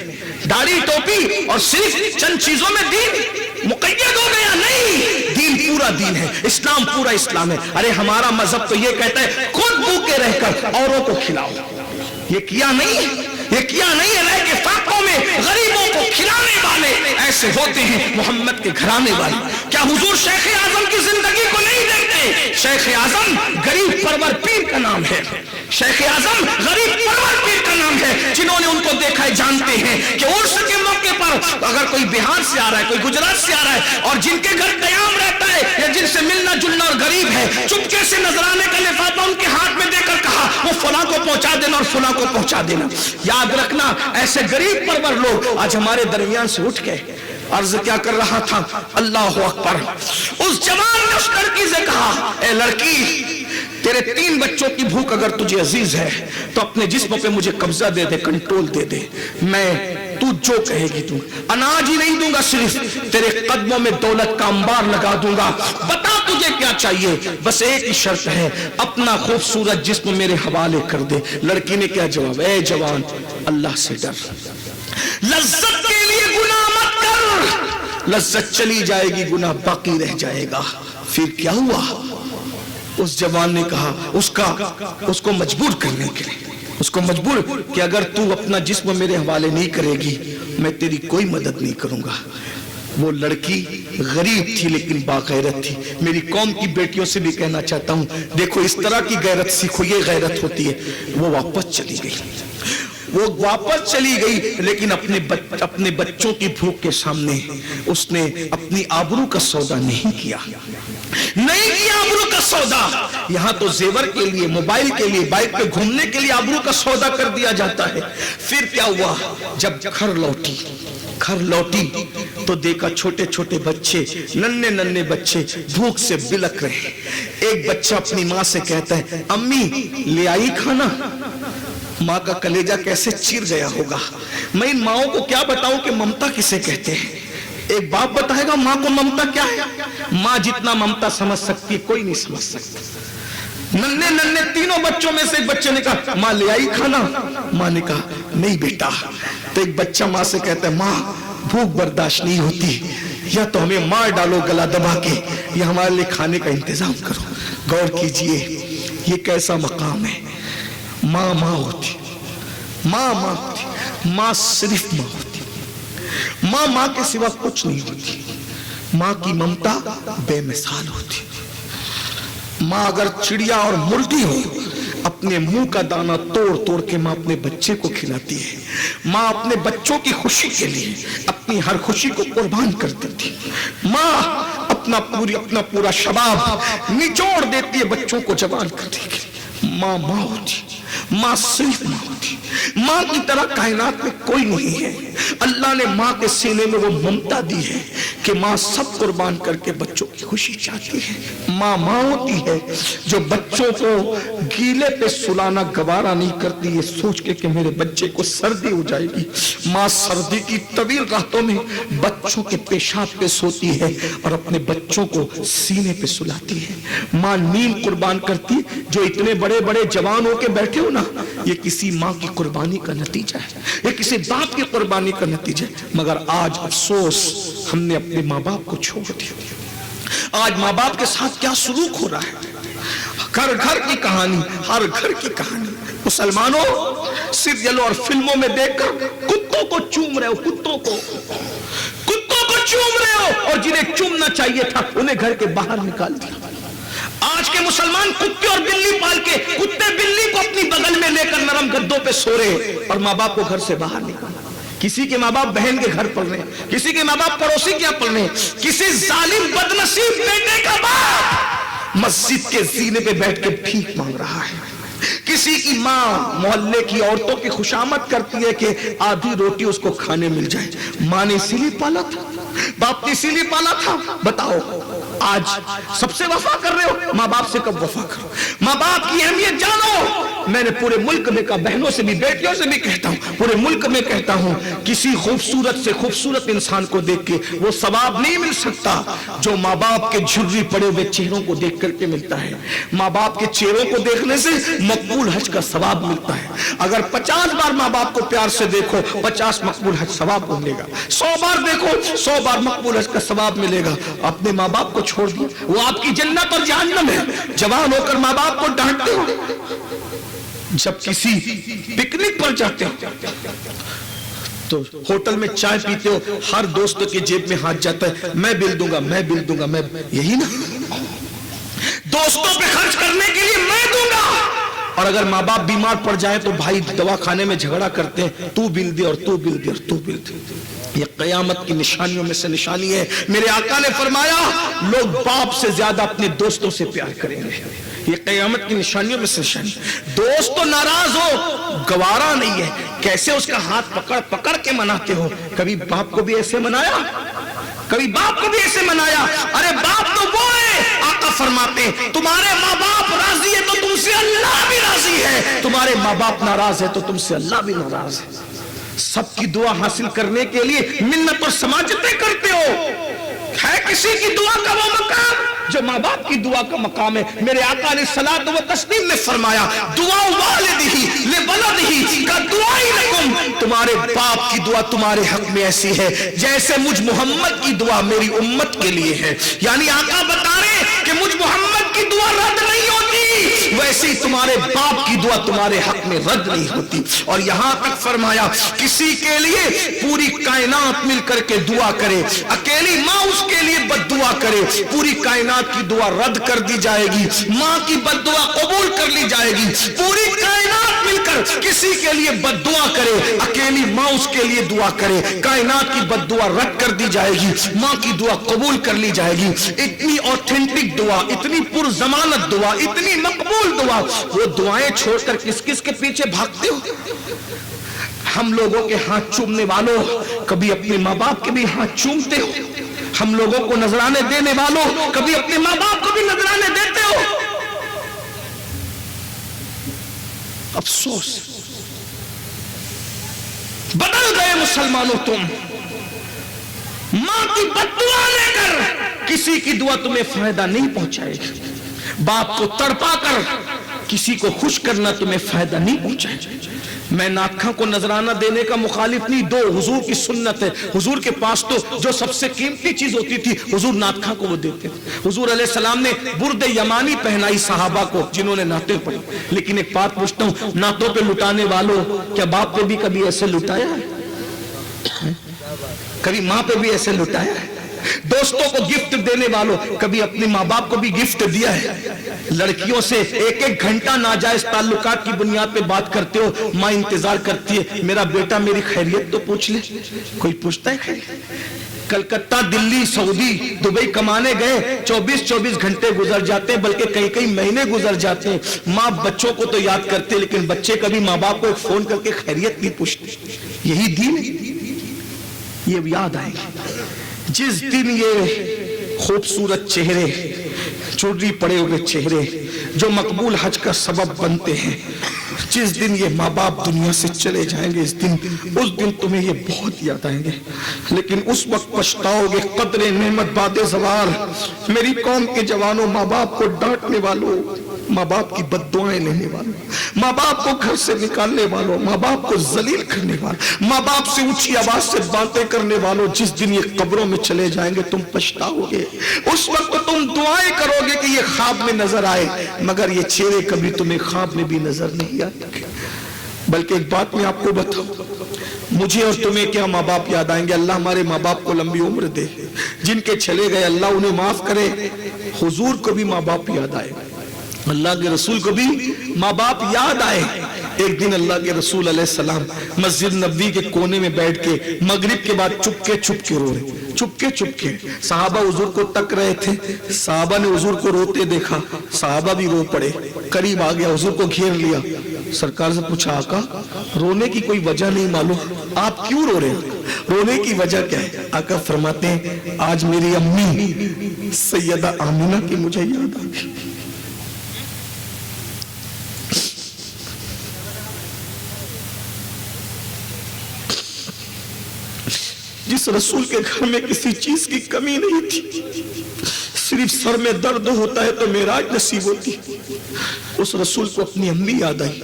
داڑھی ٹوپی اور صرف چند چیزوں میں دین مقید ہو گیا؟ نہیں, دین پورا دین ہے, اسلام پورا اسلام ہے. ارے ہمارا مذہب تو یہ کہتا ہے خود بھوکے رہ کر اوروں کو کھلاؤ. یہ کیا نہیں, یہ کیا نہیں ہے کہ فاقوں میں غریبوں کو کھلانے والے ایسے ہوتے ہیں محمد کے گھرانے والے. کیا حضور شیخ اعظم کی زندگی کو نہیں دیکھتے؟ شیخ اعظم غریب پرور پیر کا نام ہے. شیخ اعظم غریب پرور پیر کا نام ہے. جنہوں نے ان کو دیکھا ہے جانتے ہیں کہ عرس کے موقع پر اگر کوئی بہار سے آ رہا ہے, کوئی گجرات سے آ رہا ہے, اور جن کے گھر قیام رہتا ہے یا جن سے ملنا جلنا اور غریب ہے, چپکے سے نذرانے کا لفافہ ان کے ہاتھ میں دے کر کہا وہ فلاں کو پہنچا دینا اور فلاں کو پہنچا دینا. یاد رکھنا ایسے غریب پرور لوگ آج ہمارے درمیان سے اٹھ گئے. عرض کیا کر رہا تھا, اللہ اکبر. اس جوان نے اس لڑکی سے کہا, اے لڑکی, تیرے 3 بچوں کی بھوک اگر تجھے عزیز ہے تو اپنے جسم پہ مجھے قبضہ دے دے, کنٹرول دے دے. میں تو جو کہے گی تو اناج ہی نہیں دوں گا, صرف تیرے قدموں میں دولت کا انبار لگا دوں گا. بتا تجھے کیا چاہیے, بس ایک ہی شرط ہے, اپنا خوبصورت جسم میرے حوالے کر دے. لڑکی نے کیا جواب, اے جوان اللہ سے ڈر, لذت کے لیے گناہ مت کر, لذت چلی جائے گی گناہ باقی رہ جائے گا. پھر کیا ہوا؟ اس جوان نے کہا اس کو مجبور کرنے کے لیے, اس کو مجبور کہ اگر تو اپنا جسم میرے حوالے نہیں کرے گی میں تیری کوئی مدد نہیں کروں گا. وہ لڑکی غریب تھی لیکن باغیرت تھی. میری قوم کی بیٹیوں سے بھی کہنا چاہتا ہوں, دیکھو اس طرح کی غیرت سیکھو, یہ غیرت ہوتی ہے. وہ واپس چلی گئی, وہ واپس چلی گئی, لیکن اپنے بچوں کی بھوک کے سامنے اس نے اپنی آبرو کا سودا نہیں کیا, نہیں کیا آبرو کا سودا. یہاں تو زیور کے لیے, موبائل کے لیے, بائک پہ گھومنے کے لیے آبرو کا سودا کر دیا جاتا ہے. پھر کیا ہوا, جب گھر لوٹی تو دیکھا چھوٹے چھوٹے بچے, ننھے بچے بھوک سے بلک رہے. ایک بچہ اپنی ماں سے کہتا ہے, امی لے آئی کھانا. ماں کا کلیجہ کیسے چیر گیا ہوگا. میں ان ماؤں کو کیا بتاؤں کہ ممتا کسے کہتے ہیں. ایک باپ بتائے گا ماں کو ممتا کیا ہے. ماں جتنا ممتا سمجھ سکتی ہے کوئی نہیں سمجھ سکتا. ننھے 3 بچوں میں سے ایک بچے نے کہا, ماں لے آئی کھانا. ماں نے کہا نہیں بیٹا. تو ایک بچہ ماں سے کہتا ہے, ماں بھوک برداشت نہیں ہوتی, یا تو ہمیں مار ڈالو گلا دبا کے, یا ہمارے لیے کھانے کا انتظام کرو. غور کیجئے یہ کیسا مقام ہے. ماں ہوتی, ماں ہوتی, ماں صرف ماں ہوتی, ماں کے سوا کچھ نہیں ہوتی. ماں کی ممتا بے مثال ہوتی. ماں اگر چڑیا اور مرغی ہو, اپنے منہ کا دانہ توڑ کے ماں اپنے بچے کو کھلاتی ہے. ماں اپنے بچوں کی خوشی کے لیے اپنی ہر خوشی کو قربان کر دیتی. ماں اپنا پورا شباب نچوڑ دیتی ہے بچوں کو جوان کرنے کے لیے۔ ماں ہوتی، ماں صرف ماں ہوتی، ماں کی طرح کائنات میں کوئی نہیں ہے۔ اللہ نے ماں کے سینے میں وہ ممتا دی ہے کہ ماں سب قربان کر کے بچوں کی خوشی چاہتی ہے۔ ماں ہوتی ہے جو بچوں کو گیلے پہ سلانا گوارا نہیں کرتی، یہ سوچ کے کہ میرے بچے کو سردی ہو جائے گی۔ ماں سردی کی طویل راتوں میں بچوں کے پیشاب پہ سوتی ہے اور اپنے بچوں کو سینے پہ سلاتی ہے۔ ماں نیند قربان کرتی ہے۔ جو اتنے بڑے جوان ہو کے بیٹھے ہو نا، یہ کسی ماں کی قربانی کا نتیجہ ہے، یہ کسی باپ کی قربانی کا نتیجہ ہے۔ مگر آج افسوس، ہم نے اپنے ماں باپ کو چھوڑ دیا۔ آج ماں باپ کے ساتھ کیا سلوک ہو رہا ہے؟ گھر کی کہانی، ہر گھر کی کہانی۔ مسلمانوں، سیریلوں اور فلموں میں دیکھ کر کتوں کو چوم رہے ہو، کتوں کو چوم رہے ہو، اور جنہیں چومنا چاہیے تھا انہیں گھر کے باہر نکال دیا۔ آج کے مسلمان کتے اور بلی پال کے، کتے بلی کو اپنی بغل میں لے کر نرم گدوں پہ سو رہے، اور ماں باپ کو گھر سے باہر نکالا۔ کسی کے ماں باپ بہن کے گھر پڑھ رہے ہیں، کسی کے ماں باپ پڑوسی کے یہاں پڑھ رہے ہیں، کسی ظالم بدنصیب بیٹے کا باپ مسجد کے زینے پہ بیٹھ کے بھیک مانگ رہا ہے۔ کسی کی ماں محلے کی عورتوں کی خوشامد کرتی ہے کہ آدھی روٹی اس کو کھانے مل جائے۔ ماں نے اسی لیے پالا تھا، باپ نے اسی لیے پالا تھا۔ بتاؤ آج سب سے وفا کر رہے ہو، ماں باپ سے کب وفا کرو؟ ماں باپ کی اہمیت جانو۔ میں نے پورے ملک میں کہا، بہنوں سے بھی بیٹیوں سے بھی کہتا ہوں، پورے ملک میں کہتا ہوں، کسی خوبصورت سے خوبصورت انسان کو دیکھ کے وہ ثواب نہیں مل سکتا جو ماں باپ کے جھرری پڑے ہوئے چہروں کو دیکھ کر کے ملتا ہے۔ ماں باپ کے چہروں کو دیکھنے سے مقبول حج کا ثواب ملتا ہے۔ اگر 50 بار ماں باپ کو پیار سے دیکھو، 50 مقبول حج ثواب ملے گا۔ 100 بار دیکھو، 100 بار مقبول حج کا ثواب ملے گا۔ اپنے ماں باپ کو چھوڑ دیا، وہ آپ کی جنت اور جہنم ہے۔ جوان ہو کر ماں باپ کو ڈانٹتے ہو۔ جب کسی پکنک پر جاتے ہو تو ہوٹل میں چائے پیتے ہو، ہر دوست کے جیب میں ہاتھ جاتا ہے، میں بل دوں گا، یہی نا، دوستوں پہ خرچ کرنے کے لیے میں دوں گا۔ اور اگر ماں باپ بیمار پڑ جائے تو بھائی دوا خانے میں جھگڑا کرتے ہیں، تو بل دے اور تو بل دے اور تو بل دے۔ یہ قیامت کی نشانیوں میں سے نشانی ہے۔ میرے آقا نے فرمایا لوگ باپ سے زیادہ اپنے دوستوں سے پیار کریں گے۔ یہ قیامت کی نشانیوں میں سے نشانی۔ دوست تو ناراض ہو، گوارا نہیں ہے، کیسے اس کا ہاتھ پکڑ کے مناتے ہو۔ کبھی باپ کو بھی ایسے منایا، کبھی باپ کو بھی ایسے منایا۔ ارے باپ تو وہ ہے، آقا فرماتے ہیں تمہارے ماں باپ راضی ہے تو تم سے اللہ بھی راضی ہے، تمہارے ماں باپ ناراض ہے تو تم سے اللہ بھی ناراض ہے۔ سب کی دعا حاصل کرنے کے لیے منت اور سماجتیں کرتے ہو۔ ہے کسی کی دعا کا وہ مقام جو ماں باپ کی دعا کا مقام ہے؟ میرے آقا علیہ الصلوۃ والتسلیم نے فرمایا دعا والدہ لولدہ کا دعائی لکم، تمہارے باپ کی دعا تمہارے حق میں ایسی ہے جیسے مجھ محمد کی دعا میری امت کے لیے ہے۔ یعنی آقا بتا رہے کہ مجھ محمد کی دعا رد نہیں ہوتی، ویسے ہی تمہارے باپ کی دعا تمہارے حق میں رد نہیں ہوتی۔ اور یہاں تک فرمایا کسی کے لیے پوری کائنات مل کر کے دعا کرے، اکیلی ماں اس کے لیے بد دعا کرے، پوری کائنات کی دعا رد کر دی جائے گی، ماں کی بد دعا قبول کر لی جائے گی۔ پوری کائنات مل کر کسی کے لیے بد دعا کرے، اکیلی ماں اس کے لیے دعا کرے، کائنات کی بد دعا رد کر دی جائے گی، ماں کی دعا قبول کر لی جائے گی۔ اتنی اوتھینٹک دعا، اتنی پرضمانت دعا، اتنی مقبول دعا، وہ دعائیں چھوڑ کر کس کس کے پیچھے بھاگتے ہو؟ ہم لوگوں کے ہاتھ چومنے والوں کبھی اپنے ماں باپ کے بھی ہاتھ چومتے ہو؟ ہم لوگوں کو نذرانے دینے والوں کبھی اپنے ماں باپ کو بھی نذرانے دیتے ہو؟ افسوس، بدل گئے مسلمانوں تم۔ ماں کی بد دعا لے کر کسی کی دعا تمہیں فائدہ نہیں پہنچائے گی، باپ کو تڑپا کر کسی کو خوش کرنا تمہیں فائدہ نہیں پہنچائے گا۔ میں ناکھاں کو نذرانہ دینے کا مخالف نہیں، دو، حضور کی سنت ہے۔ حضور کے پاس تو جو سب سے قیمتی چیز ہوتی تھی حضور ناکھاں کو وہ دیتے تھے۔ حضور علیہ السلام نے برد یمانی پہنائی صحابہ کو جنہوں نے نعتیں پڑھی۔ لیکن ایک بات پوچھتا ہوں، نعتوں پہ لٹانے والوں کیا باپ پہ بھی کبھی ایسے لٹایا ہے؟ کبھی ماں پہ بھی ایسے لٹایا ہے؟ دوستوں کو گفٹ دینے والوں کبھی اپنے ماں باپ کو بھی گفٹ دیا ہے؟ لڑکیوں سے ایک ایک گھنٹہ ناجائز تعلقات کی بنیاد پہ بات کرتے ہو، ماں انتظار کرتی ہے میرا بیٹا میری خیریت تو پوچھ لے۔ کوئی پوچھتا ہے خیریت؟ کلکتہ، دلی، سعودی، دبئی کمانے گئے 24 گھنٹے گزر جاتے ہیں، بلکہ کئی مہینے گزر جاتے ہیں، ماں بچوں کو تو یاد کرتے لیکن بچے کبھی ماں باپ کو ایک فون کر کے خیریت نہیں پوچھتے. یہی دین یہ یاد آئے گی جس دن یہ خوبصورت چہرے، چوٹی پڑے ہوئے چہرے جو مقبول حج کا سبب بنتے ہیں، جس دن یہ ماں باپ دنیا سے چلے جائیں گے، اس دن تمہیں یہ بہت یاد آئیں گے. لیکن اس وقت پچھتاؤ گے. قدر نعمت باد زوال. میری قوم کے جوانوں، ماں باپ کو ڈانٹنے والوں، ماں باپ کی بد دعائیں لینے والوں، ماں باپ کو گھر سے نکالنے والوں، ماں باپ کو ذلیل کرنے والوں، ماں باپ سے اونچی آواز سے باتیں کرنے والوں، جس دن یہ قبروں میں چلے جائیں گے تم پچھتاؤ گے. اس وقت تم دعائیں کرو گے کہ یہ خواب میں نظر آئے، مگر یہ چہرے کبھی تمہیں خواب میں بھی نظر نہیں آتے. بلکہ ایک بات میں آپ کو بتاؤں، مجھے اور تمہیں کیا ماں باپ یاد آئیں گے؟ اللہ ہمارے ماں باپ کو لمبی عمر دے. جن کے چلے گئے اللہ انہیں معاف کرے. حضور کو بھی ماں باپ یاد آئے، اللہ کے رسول کو بھی ماں باپ یاد آئے. ایک دن اللہ کے رسول علیہ السلام مسجد نبوی کے کونے میں بیٹھ کے مغرب کے بعد چپ کے رو رہے، چپ کے. صحابہ حضور کو تک رہے تھے. صحابہ نے حضور کو روتے دیکھا، صحابہ بھی رو پڑے. قریب آ گیا، حضور کو گھیر لیا. سرکار سے پوچھا، آقا رونے کی کوئی وجہ نہیں معلوم، آپ کیوں رو رہے ہیں؟ رونے کی وجہ کیا ہے؟ آقا فرماتے ہیں آج میری امی سیدہ آمنہ کی مجھے یاد آ گئی. جس رسول کے گھر میں کسی چیز کی کمی نہیں تھی، صرف سر میں درد ہوتا ہے تو معراج نصیب ہوتی، اس رسول کو اپنی امی یاد آئی.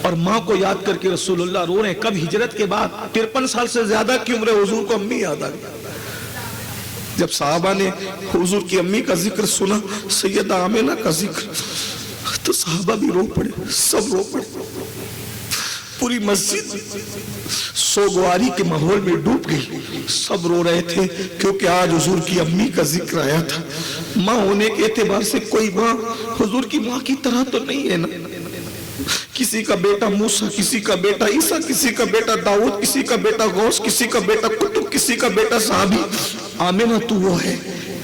اور ماں کو یاد کر کے رسول اللہ رو رہے ہیں. کب؟ ہجرت کے بعد. 53 سال سے زیادہ کی عمر ہے، حضور کو امی یاد آ گئی. جب صحابہ نے حضور کی امی کا ذکر سنا، سیدہ آمنہ کا ذکر، تو صحابہ بھی رو پڑے، سب رو پڑے. پوری مسجد سوگواری کے ماحول میں ڈوب گئی. سب رو رہے تھے کیونکہ آج حضور کی امی کا ذکر آیا تھا. ماں ہونے کے اعتبار سے کوئی ماں حضور کی ماں کی طرح تو نہیں ہے نا. کسی کا بیٹا موسیٰ، کسی کا بیٹا عیسیٰ، کسی کا بیٹا داؤد، کسی کا بیٹا غوث، کسی کا بیٹا قطب، کسی کا بیٹا صحابی. آمنہ تو وہ ہے،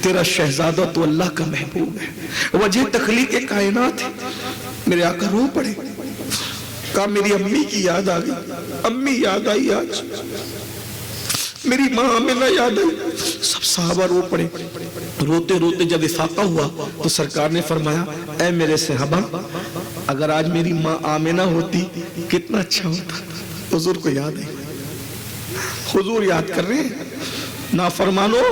تیرا شہزادہ تو اللہ کا محبوب ہے، وجہ تخلیق کائنات ہے. میرے آقا رو پڑے، کہا میری امی کی یاد آ گئی. امی یاد آئی، آج میری ماں آمنہ یاد آئی. سب صحابہ رو پڑے. روتے روتے جب افاقہ ہوا تو سرکار نے فرمایا اے میرے صحابہ، اگر آج میری ماں آمنہ ہوتی کتنا اچھا ہوتا. حضور کو یاد ہے، حضور یاد کر رہے ہیں. نافرمانو،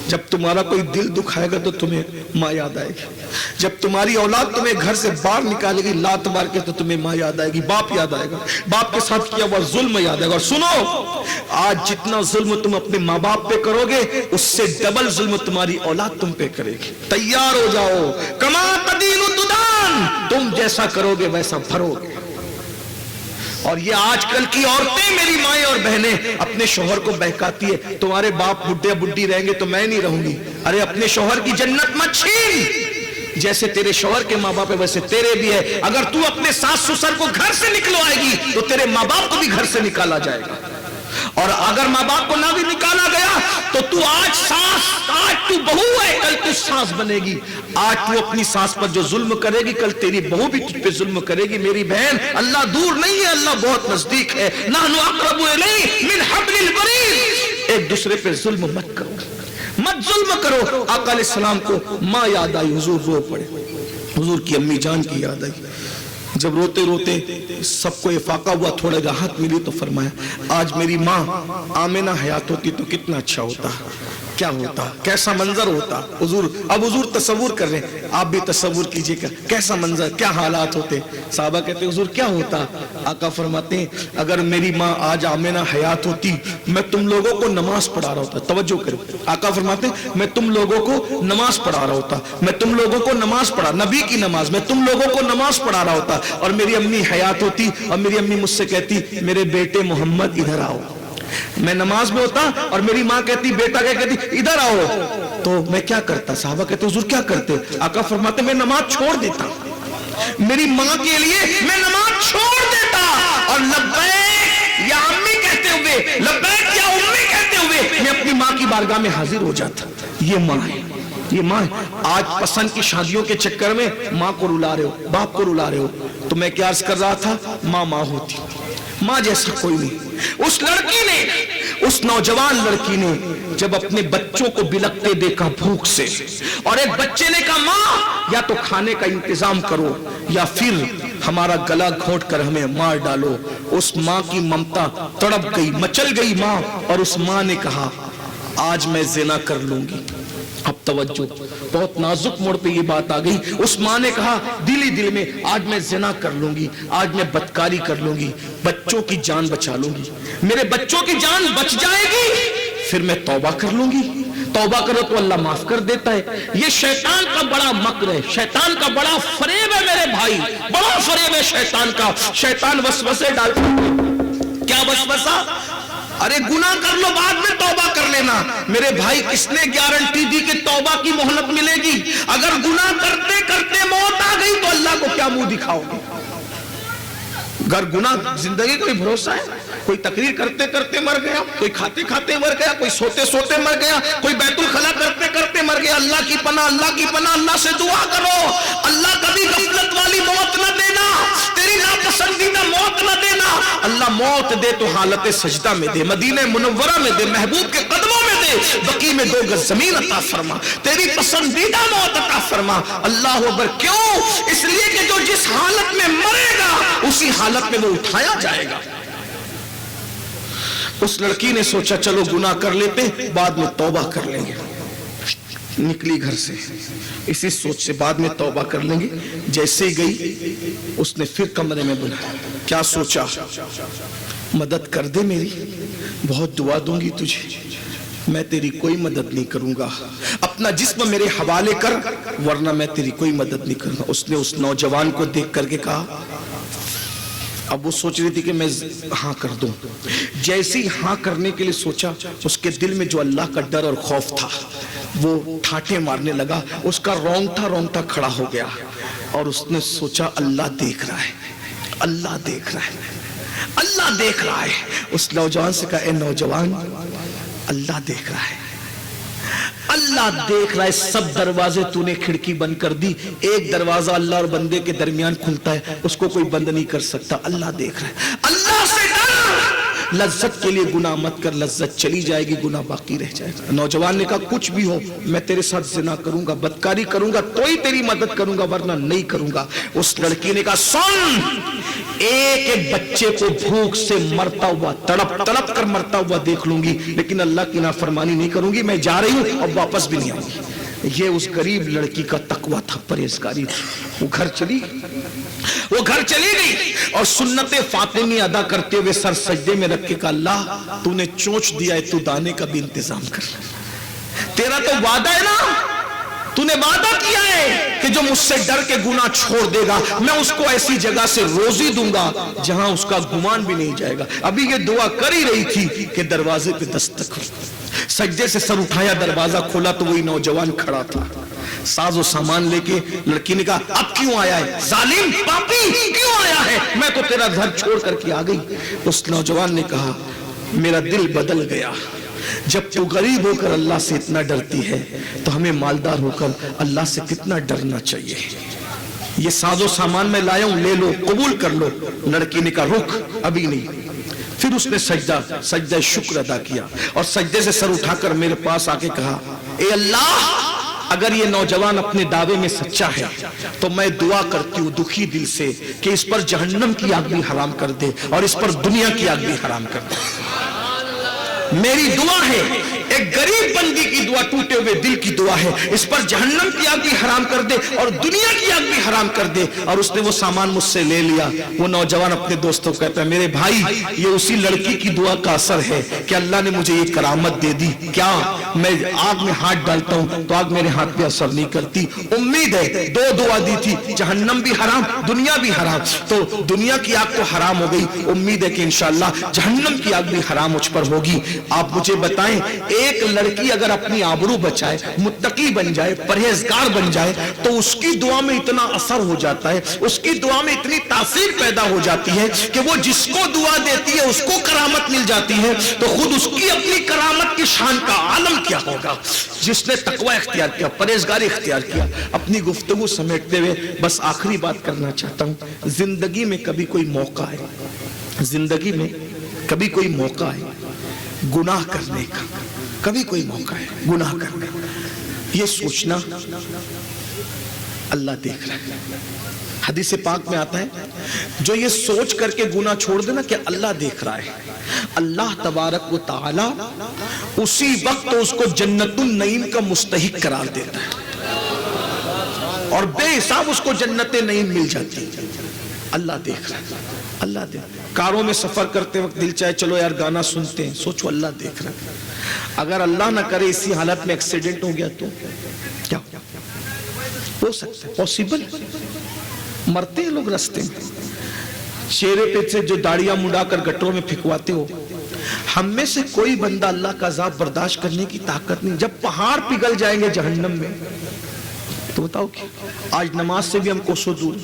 جب تمہارا کوئی دل دکھائے گا تو تمہیں ماں یاد آئے گی. جب تمہاری اولاد تمہیں گھر سے باہر نکالے گی لات مار کے تو تمہیں ماں یاد آئے گی، باپ یاد آئے گا، باپ کے ساتھ کیا ہوا ظلم یاد آئے گا. اور سنو، آج جتنا ظلم تم اپنے ماں باپ پہ کرو گے اس سے ڈبل ظلم تمہاری اولاد تم پہ کرے گی. تیار ہو جاؤ. کما تدین تدان، تم جیسا کرو گے ویسا بھرو گے. اور یہ آج کل کی عورتیں، میری مائیں اور بہنیں، اپنے شوہر کو بہکاتی ہے تمہارے باپ بڈھے بڈھی رہیں گے تو میں نہیں رہوں گی. ارے اپنے شوہر کی جنت مت چھین. جیسے تیرے شوہر کے ماں باپ ہے ویسے تیرے بھی ہے. اگر تو اپنے ساس سسر کو گھر سے نکلوائے گی تو تیرے ماں باپ کو بھی گھر سے نکالا جائے گا. اور اگر ماں باپ کو نہ بھی نکالا گیا تو آج ساس، آج تو بہو ہے، کل تو ساس بنے گی. آج تو اپنی ساس پر جو ظلم کرے گی کل تیری بہو بھی تجھ پہ ظلم کرے گی. میری بہن، اللہ دور نہیں ہے، اللہ بہت نزدیک ہے. نحن اقرب الیہ من حبل الورید. ایک دوسرے پہ ظلم مت کرو، مت ظلم کرو. آقا علیہ السلام کو ماں یاد آئی، حضور رو پڑے. حضور کی امی جان کی یاد آئی. جب روتے روتے سب کو افاقہ ہوا، تھوڑے راحت ملی تو فرمایا آج میری ماں آمنہ حیات ہوتی تو کتنا اچھا ہوتا، کیا ہوتا، کیسا منظر ہوتا. اب حضور تصور کر رہے ہیں، آپ بھی تصور کیجئے گا کیسا منظر، کیا حالات ہوتے. صحابہ کہتے ہیں حضور کیا ہوتا. آقا فرماتے ہیں اگر میری ماں آج آمنہ حیات ہوتی میں تم لوگوں کو نماز پڑھا رہا ہوتا. توجہ کرو، آقا فرماتے ہیں میں تم لوگوں کو نماز پڑھا رہا ہوتا، میں تم لوگوں کو نماز پڑھا، نبی کی نماز، میں تم لوگوں کو نماز پڑھا رہا ہوتا. اور میری امی حیات ہوتی اور میری امی مجھ سے کہتی میرے بیٹے محمد ادھر آؤ. میں نماز میں ہوتا اور میری ماں کہتی، بیٹا کیا کہتی، ادھر آؤ. تو میں کیا کرتا؟ صحابہ کہتے حضور کیا کرتے؟ آقا فرماتے میں نماز چھوڑ دیتا، میری ماں کے لیے میں نماز چھوڑ دیتا. اور لبیک یا امی کہتے ہوئے، لبیک یا امی کہتے ہوئے میں اپنی ماں کی بارگاہ میں حاضر ہو جاتا. یہ ماں ہے، یہ ماں ہے. آج پسند کی شادیوں کے چکر میں ماں کو رلا رہے ہو، باپ کو رلا رہے ہو. تو میں کیا عرض کر رہا تھا، ماں ماں ہوتی، ماں جیسا کوئی نہیں. اس لڑکی نے، اس نوجوان لڑکی نے جب اپنے بچوں کو بلکتے دیکھا بھوک سے، اور ایک بچے نے کہا ماں یا تو کھانے کا انتظام کرو یا پھر ہمارا گلا گھونٹ کر ہمیں مار ڈالو. اس ماں کی ممتا تڑپ گئی، مچل گئی ماں. اور اس ماں نے کہا آج میں زنا کر لوں گی. اب توجہ، بہت نازک موڑ پہ یہ بات آ گئی. اس ماں نے کہا دل ہی دل میں آج میں زنا کر لوں گی، آج میں بدکاری کر لوں گی، بچوں کی جان بچا لوں گی. میرے بچوں کی جان بچ جائے گی پھر میں توبہ کر لوں گی. توبہ کرو تو اللہ معاف کر دیتا ہے. یہ شیطان کا بڑا مکر ہے، شیطان کا بڑا فریب ہے میرے بھائی، بڑا فریب ہے شیطان کا. شیطان وسوسے ڈالتا ہے. کیا وسوسہ؟ ارے گناہ کر لو بعد میں توبہ کر لینا. میرے بھائی کس نے گارنٹی دی کہ توبہ کی مہلت ملے گی؟ اگر گناہ کرتے کرتے موت آ گئی تو اللہ کو کیا منہ دکھاؤ گے؟ اگر گناہ، زندگی کوئی بھروسہ ہے؟ کوئی تقریر کرتے کرتے مر گیا، کوئی کھاتے کھاتے مر گیا، کوئی سوتے سوتے مر گیا، کوئی بیت الخلا کرتے کرتے مر گیا. اللہ کی پناہ، اللہ کی پناہ. اللہ سے دعا کرو اللہ کبھی غفلت والی موت نہ دینا، تیری ناپسندیدہ موت نہ دینا. اللہ موت دے تو حالت سجدہ میں دے، مدینہ منورہ میں دے، محبوب کے قدموں میں دے، بقیع میں 2 گز زمین عطا فرما، تیری پسندیدہ موت عطا فرما. اللہ اکبر. کیوں؟ اس لیے کہ جو جس حالت میں مرے گا اسی حالت میں وہ اٹھایا جائے گا. اس لڑکی نے سوچا چلو گناہ کر لیتے بعد میں توبہ کر لیں گے. نکلی گھر سے اسی سوچ سے بعد میں توبہ کر لیں گے. جیسے ہی گئی اس نے پھر کمرے میں بلایا. کیا سوچا؟ مدد کر دے میری، بہت دعا دوں گی تجھے، میں تیری کوئی مدد نہیں کروں گا. اپنا جسم میرے حوالے کر ورنہ میں تیری کوئی مدد نہیں کروں گا. اس نے اس نوجوان کو دیکھ کر کے کہا. اب وہ سوچ رہی تھی کہ میں ہاں کر دوں. جیسے ہی ہاں کرنے کے لیے سوچا اس کے دل میں جو اللہ کا ڈر اور خوف تھا وہ ٹھاٹے مارنے لگا. اس کا رونگٹا کھڑا ہو گیا اور اس نے سوچا اللہ دیکھ رہا ہے، اللہ دیکھ رہا ہے، اللہ دیکھ رہا ہے. اس نوجوان سے کہا اے نوجوان، اللہ دیکھ رہا ہے، اللہ دیکھ رہا ہے. سب دروازے تو نے کھڑکی بند کر دی، ایک دروازہ اللہ اور بندے کے درمیان کھلتا ہے، اس کو کوئی بند نہیں کر سکتا. اللہ دیکھ رہا ہے. اللہ سے ڈر. لذت کے لیے گناہ مت کر، لذت چلی جائے گی، گناہ باقی رہ جائے گا. نوجوان نے کہا کچھ بھی ہو میں تیرے ساتھ زنا کروں گا، بدکاری کروں گا تو ہی تیری مدد کروں گا ورنہ نہیں کروں گا. اس لڑکی نے کہا سن، ایک ایک بچے کو بھوک سے مرتا ہوا، تڑپ کر مرتا ہوا دیکھ لوں گی، لیکن اللہ کی نافرمانی نہیں کروں گی. میں جا رہی ہوں اور واپس بھی نہیں آؤں گی. یہ اس غریب لڑکی کا تقویٰ تھا، پرہیزگاری تھی. وہ گھر چلی گئی اور سنت فاطمی ادا کرتے ہوئے سر سجدے میں رکھ کے کہا اللہ تو نے چونچ دیا ہے، تو دانے کا بھی انتظام کر لے. تیرا تو وعدہ ہے نا، تو نے وعدہ کیا ہے کہ جو مجھ سے ڈر کے گناہ چھوڑ دے گا میں اس کو ایسی جگہ سے روزی دوں گا جہاں اس کا گمان بھی نہیں جائے گا. ابھی یہ دعا کر ہی رہی تھی کہ دروازے پہ دستک ہوئی. سجدے سے سر اٹھایا، دروازہ کھولا تو وہی نوجوان کھڑا تھا ساز و سامان لے کے. لڑکی نے کہا اب کیوں آیا ہے ظالم پاپی، کیوں آیا ہے؟ میں تو تیرا گھر چھوڑ کر کے آ گئی. اس نوجوان نے کہا میرا دل بدل گیا. جب تو غریب ہو کر اللہ سے اتنا ڈرتی ہے تو ہمیں مالدار ہو کر اللہ سے کتنا ڈرنا چاہیے. یہ ساز و سامان میں لایا ہوں، لے لو، قبول کر لو. لڑکی نے کہا رک ابھی نہیں. پھر اس نے سجدہ شکر ادا کیا اور سجدے سے سر اٹھا کر میرے پاس آ کے کہا اے اللہ اگر یہ نوجوان اپنے دعوے میں سچا ہے تو میں دعا کرتی ہوں دکھی دل سے کہ اس پر جہنم کی آگ بھی حرام کر دے اور اس پر دنیا کی آگ بھی حرام کر دے. میری دعا ہے، ایک غریب بندی کی دعا، ٹوٹے ہوئے دل کی دعا ہے، اس پر جہنم کی آگ بھی حرام کر دے اور دنیا کی آگ بھی حرام کر دے. اور اس نے وہ سامان مجھ سے لے لیا. وہ نوجوان اپنے دوستوں کو کہتا ہے میرے بھائی یہ اسی لڑکی کی دعا کا اثر ہے کہ اللہ نے مجھے یہ کرامت دے دی. کیا میں آگ میں ہاتھ ڈالتا ہوں تو آگ میرے ہاتھ پہ اثر نہیں کرتی. امید ہے، 2 دعا دی تھی، جہنم بھی حرام دنیا بھی حرام، تو دنیا کی آگ تو حرام ہو گئی. امید ہے کہ انشاءاللہ جہنم کی آگ بھی حرام مجھ پر ہوگی. آپ مجھے بتائیں ایک لڑکی اگر اپنی آبرو بچائے، متقی بن جائے، پرہیزگار بن جائے تو اس کی دعا میں اتنا اثر ہو جاتا ہے، اس کی دعا میں اتنی تاثیر پیدا ہو جاتی ہے کہ وہ جس کو دعا دیتی ہے اس کو کرامت مل جاتی ہے، تو خود اس کی اپنی کرامت کی شان کا عالم کیا ہوگا جس نے تقوی اختیار کیا، پرہیزگاری اختیار کیا۔ اپنی گفتگو سمیٹتے ہوئے بس آخری بات کرنا چاہتا ہوں، زندگی میں کبھی کوئی موقع ہے، زندگی میں کبھی کوئی موقع ہے گناہ کرنے کا، کبھی کوئی موقع ہے گناہ کرنے کا، یہ سوچنا اللہ دیکھ رہا ہے۔ حدیث پاک میں آتا ہے جو یہ سوچ کر کے گناہ چھوڑ دینا کہ اللہ دیکھ رہا ہے، اللہ تبارک و تعالی اسی وقت اس کو جنت النعیم کا مستحق قرار دیتا ہے اور بے حساب اس کو جنت نعیم مل جاتی ہے۔ اللہ دیکھ رہا ہے، اللہ دیکھ رہا ہے۔ کاروں میں سفر کرتے وقت دل چاہے چلو یار گانا سنتے ہیں، سوچو اللہ دیکھ رہا ہے۔ اگر اللہ نہ کرے اسی حالت میں ایکسیڈنٹ ہو گیا تو کیا ہو سکتا ہے؟ پوسیبل، مرتے ہیں لوگ رستے میں، چہرے پہ سے جو داڑیاں مڈا کر گٹروں میں پھینکواتے ہو، ہم میں سے کوئی بندہ اللہ کا عذاب برداشت کرنے کی طاقت نہیں۔ جب پہاڑ پگھل جائیں گے جہنم میں تو بتاؤ کیا؟ آج نماز سے بھی ہم کوسوں دور،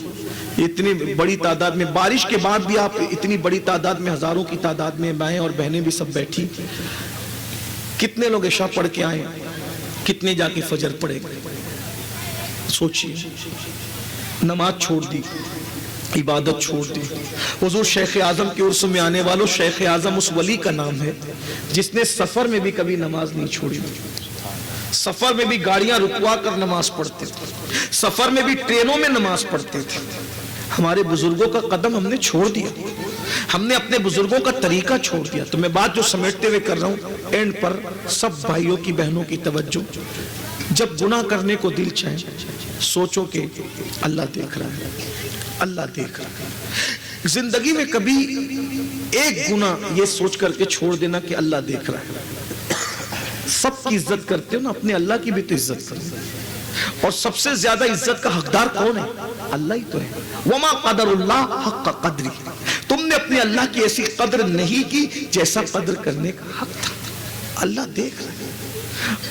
اتنی بڑی تعداد میں، بارش کے بعد بھی آپ اتنی بڑی تعداد میں، ہزاروں کی تعداد میں مائیں اور بہنیں بھی سب بیٹھی، کتنے لوگ عشاء پڑھ کے آئے، کتنے جا کے فجر پڑھے گئے؟ سوچیے، نماز چھوڑ دی، عبادت چھوڑ دی۔ حضور شیخ اعظم کے عرس میں آنے والوں، شیخ اعظم اس ولی کا نام ہے جس نے سفر میں بھی کبھی نماز نہیں چھوڑی، سفر میں بھی گاڑیاں رکوا کر نماز پڑھتے تھے، سفر میں بھی ٹرینوں میں نماز پڑھتے تھے۔ ہمارے بزرگوں کا قدم ہم نے چھوڑ دیا، ہم نے اپنے بزرگوں کا طریقہ چھوڑ دیا۔ تو میں بات جو سمیٹتے ہوئے کر رہا ہوں، اینڈ پر سب بھائیوں کی بہنوں کی توجہ، جب گناہ کرنے کو دل چاہے سوچو کہ اللہ دیکھ رہا ہے، اللہ دیکھ رہا ہے۔ زندگی میں کبھی ایک گناہ یہ سوچ کر کے چھوڑ دینا کہ اللہ دیکھ رہا ہے۔ سب کی عزت کرتے ہو نا، اپنے اللہ کی بھی تو عزت کرتے ہو، اور سب سے زیادہ عزت کا حقدار کون ہے؟ اللہ ہی تو ہے۔ وما قدر اللہ حق قدری، تم نے اپنے اللہ کی ایسی قدر نہیں کی جیسا قدر کرنے کا حق تھا۔ اللہ دیکھ رہا ہے،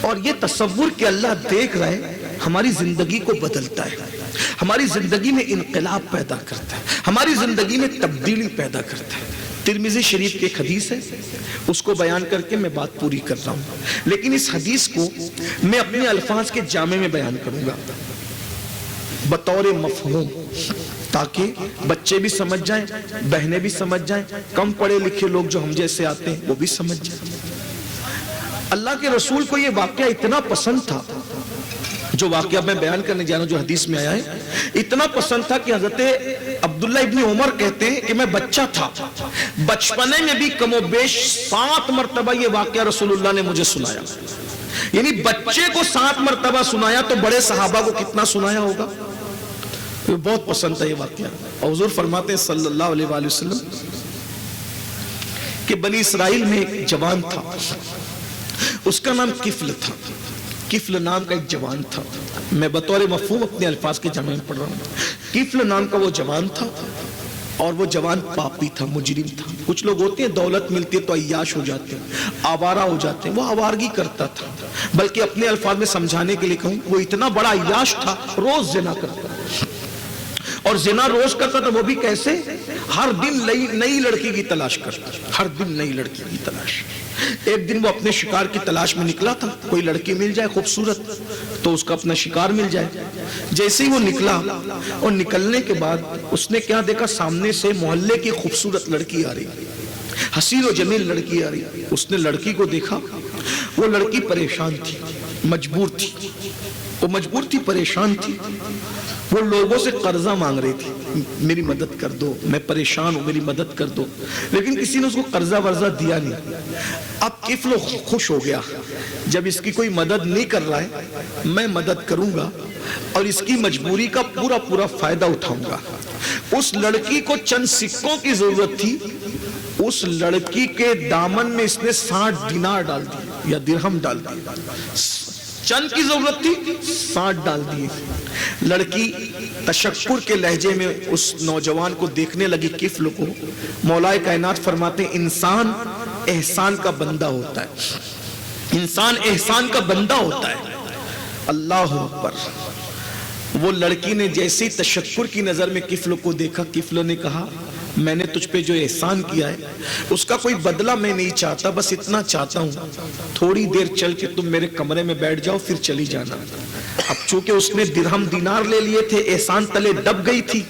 اور یہ تصور کہ اللہ دیکھ رہا ہے ہماری زندگی کو بدلتا ہے، ہماری زندگی میں انقلاب پیدا کرتا ہے، ہماری زندگی میں تبدیلی پیدا کرتا ہے۔ ترمذی شریف کی ایک حدیث ہے، اس کو بیان کر کے میں بات پوری کر رہا ہوں، لیکن اس حدیث کو میں اپنے الفاظ کے جامع میں بیان کروں گا بطور مفہوم، تاکہ بچے بھی سمجھ جائیں، بہنیں بھی سمجھ جائیں، کم پڑھے لکھے لوگ جو ہم جیسے آتے ہیں وہ بھی سمجھ جائیں۔ اللہ کے رسول کو یہ واقعہ اتنا پسند تھا، جو واقعہ میں بیان کرنے جا رہا ہوں، جو حدیث میں آیا ہے، اتنا پسند تھا کہ حضرت عبداللہ ابن عمر کہتے ہیں کہ میں بچہ تھا، بچپنے میں بھی کم و بیش 7 مرتبہ یہ واقعہ رسول اللہ نے مجھے سنایا۔ یعنی بچے کو 7 مرتبہ سنایا تو بڑے صحابہ کو کتنا سنایا ہوگا؟ بہت پسند تھا یہ واقعہ۔ اور حضور فرماتے ہیں صلی اللہ علیہ وآلہ وسلم کہ بنی اسرائیل میں ایک جوان تھا، اس کا نام کفل تھا، کفل نام کا ایک جوان تھا۔ میں بطور مفہوم اپنے الفاظ کے جامع میں پڑھ رہا ہوں۔ کفل نام کا وہ جوان تھا، اور وہ جوان پاپی تھا، مجرم تھا۔ کچھ لوگ ہوتے ہیں دولت ملتی ہے تو عیاش ہو جاتے ہیں، آوارہ ہو جاتے ہیں، وہ آوارگی کرتا تھا، بلکہ اپنے الفاظ میں سمجھانے کے لیے کہوں، وہ اتنا بڑا عیاش تھا، روز زنا کرتا تھا، اور زنا روز کرتا تھا، وہ بھی کیسے؟ ہر دن نئی لڑکی کی تلاش کرتا، ہر دن نئی لڑکی کی تلاش۔ ایک دن وہ اپنے شکار کی تلاش میں نکلا تھا، کوئی لڑکی مل جائے خوبصورت تو اس کا اپنا شکار مل جائے۔ جیسے ہی وہ نکلا، اور نکلنے کے بعد اس نے کیا دیکھا؟ سامنے سے محلے کی خوبصورت لڑکی آ رہی، حسین و جمیل لڑکی آ رہی۔ اس نے لڑکی کو دیکھا، وہ لڑکی پریشان تھی، مجبور تھی، وہ مجبور تھی، پریشان تھی، وہ لوگوں سے قرضہ مانگ رہی تھی، میری مدد کر دو، میں پریشان ہوں، میری مدد کر دو، لیکن کسی نے اس کو قرضہ ورزہ دیا نہیں۔ اب کفل خوش ہو گیا، جب اس کی کوئی مدد نہیں کر رہا ہے میں مدد کروں گا اور اس کی مجبوری کا پورا فائدہ اٹھاؤں گا۔ اس لڑکی کو چند سکوں کی ضرورت تھی، اس لڑکی کے دامن میں اس نے 60 دینار ڈال دی یا درہم ڈال دی، چند کی ضرورت تھی 60 ڈال دیے۔ لڑکی تشکر کے لہجے میں اس نوجوان کو دیکھنے لگی، کفل کو۔ مولا کائنات فرماتے ہیں انسان احسان کا بندہ ہوتا ہے، انسان احسان کا بندہ ہوتا ہے۔ اللہ اکبر۔ وہ لڑکی نے جیسے تشکر کی نظر میں کفل کو دیکھا، کفل نے کہا میں نے تجھ پہ جو احسان کیا ہے اس کا کوئی بدلہ میں نہیں چاہتا، بس اتنا چاہتا ہوں تھوڑی دیر چل کے تم میرے کمرے میں بیٹھ جاؤ پھر چلی جانا۔ اب چونکہ اس نے درہم دینار لے لیے تھے، احسان تلے دب گئی تھی،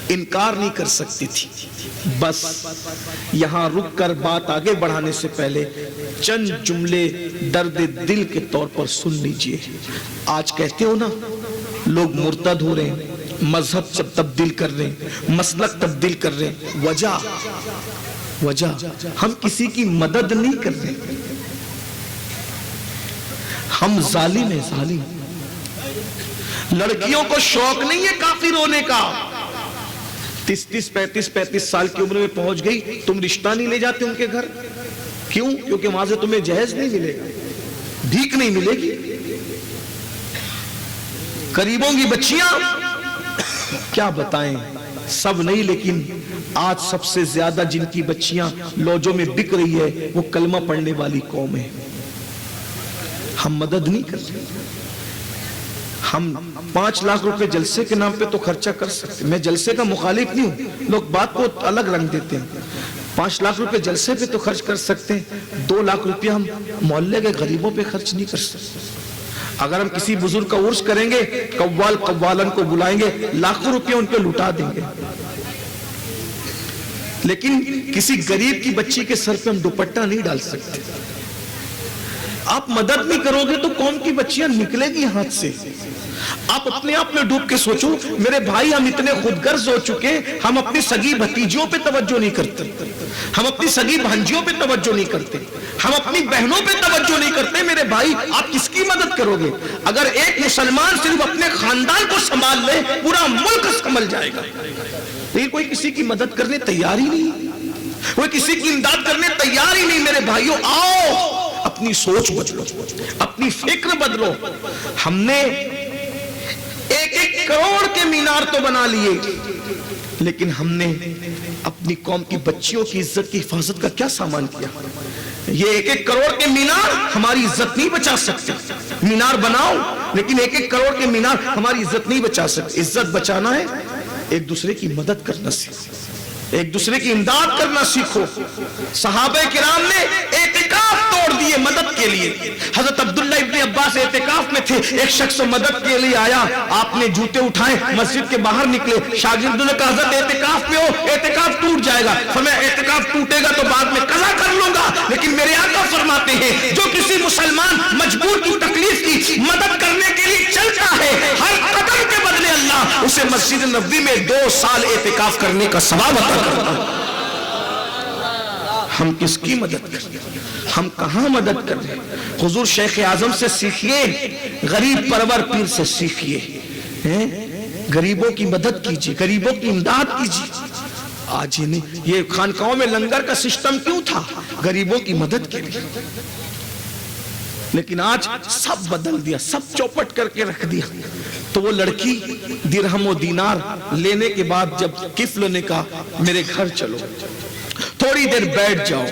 انکار نہیں کر سکتی تھی۔ بس یہاں رک کر بات آگے بڑھانے سے پہلے چند جملے درد دل کے طور پر سن لیجئے۔ آج کہتے ہو نا لوگ مرتد ہو رہے ہیں، مذہب جب تبدیل کر رہے ہیں، مسلک تبدیل کر رہے ہیں، وجہ ہم کسی کی مدد نہیں کر رہے، ہم ظالم ہیں، ظالم۔ لڑکیوں کو شوق نہیں ہے کافر ہونے کا، 35 سال کی عمر میں پہنچ گئی، تم رشتہ نہیں لے جاتے ان کے گھر، کیوں؟ کیونکہ وہاں سے تمہیں جہیز نہیں ملے گا، بھیک نہیں ملے گی۔ قریبوں کی بچیاں کیا بتائیں، سب نہیں لیکن آج سب سے زیادہ جن کی بچیاں لوجوں میں بک رہی ہے وہ کلمہ پڑھنے والی قوم ہے۔ ہم مدد نہیں کر رہے، ہم 5 لاکھ روپے جلسے کے نام پہ تو خرچہ کر سکتے، میں جلسے کا مخالف نہیں ہوں، لوگ بات کو الگ رنگ دیتے ہیں، 5 لاکھ روپے جلسے پہ تو خرچ کر سکتے ہیں، 2 لاکھ روپے ہم محلے کے غریبوں پہ خرچ نہیں کر سکتے۔ اگر ہم کسی بزرگ کا عرس کریں گے، قوالن کو بلائیں گے، لاکھوں روپے ان پہ لٹا دیں گے، لیکن کسی غریب کی بچی کے سر پہ ہم دوپٹہ نہیں ڈال سکتے۔ آپ مدد نہیں کرو گے تو قوم کی بچیاں نکلے گی ہاتھ سے۔ آپ اپنے آپ میں ڈوب کے سوچو میرے بھائی، ہم اتنے خود غرض ہو چکے، ہم اپنی سگی بھتیجیوں پہ توجہ نہیں کرتے، ہم اپنی سگی بھانجیوں پہ توجہ نہیں کرتے، ہم اپنی بہنوں پہ توجہ نہیں کرتے۔ میرے بھائی آپ کس کی مدد کرو گے؟ اگر ایک مسلمان صرف اپنے خاندان کو سنبھال لے پورا ملک سنبھل جائے گا، لیکن کوئی کسی کی مدد کرنے تیار ہی نہیں، کوئی کسی کی امداد کرنے تیار ہی نہیں۔ میرے بھائیوں آؤ اپنی سوچ بدلو، اپنی فکر بدلو۔ ہم نے 1 کروڑ کے مینار تو بنا لیے، لیکن ہم نے اپنی قوم کی بچیوں کی عزت کی حفاظت کا کیا سامان کیا؟ یہ 1 کروڑ کے مینار ہماری عزت نہیں بچا سکتے۔ مینار بناؤ لیکن 1 کروڑ کے مینار ہماری عزت نہیں بچا سکتے۔ عزت بچانا ہے ایک دوسرے کی مدد کرنا سیکھو، ایک دوسرے کی امداد کرنا سیکھو۔ صحابہ کرام نے اعتکاف توڑ دیے مدد کے لیے۔ حضرت عبداللہ ابن عباس اعتکاف میں تھے، ایک شخص مدد کے لیے آیا، آپ نے جوتے اٹھائے، مسجد کے باہر نکلے، شاگردوں نے کہا حضرت اعتکاف میں ہو، اعتکاف ٹوٹ جائے گا۔ فرمایا اعتکاف ٹوٹے گا تو بعد میں قضا کر لوں گا، لیکن میرے آقا فرماتے ہیں جو کسی مسلمان مجبور کی تکلیف کی مدد کرنے کے لیے چلتا ہے، ہر قدم کے بدلے اللہ اسے مسجد نبوی میں 2 سال اعتکاف کرنے کا ثواب عطا کرتا ہے۔ ہم کس کی مدد کر رہے ہیں؟ ہم کہاں مدد کر رہے ہیں؟ حضور شیخ اعظم سے سیکھیے، غریب پرور پیر سے سیکھیے، غریبوں کی مدد کیجیے، غریبوں کی امداد کیجیے۔ آج ہی نہیں، یہ خانقاہوں میں لنگر کا سسٹم کیوں تھا؟ غریبوں کی مدد کے لیے، لیکن آج سب بدل دیا، سب چوپٹ کر کے رکھ دیا۔ تو وہ لڑکی درہم و دینار لینے کے بعد جب کفل نے کہا میرے گھر چلو، تھوڑی دیر بیٹھ جاؤ،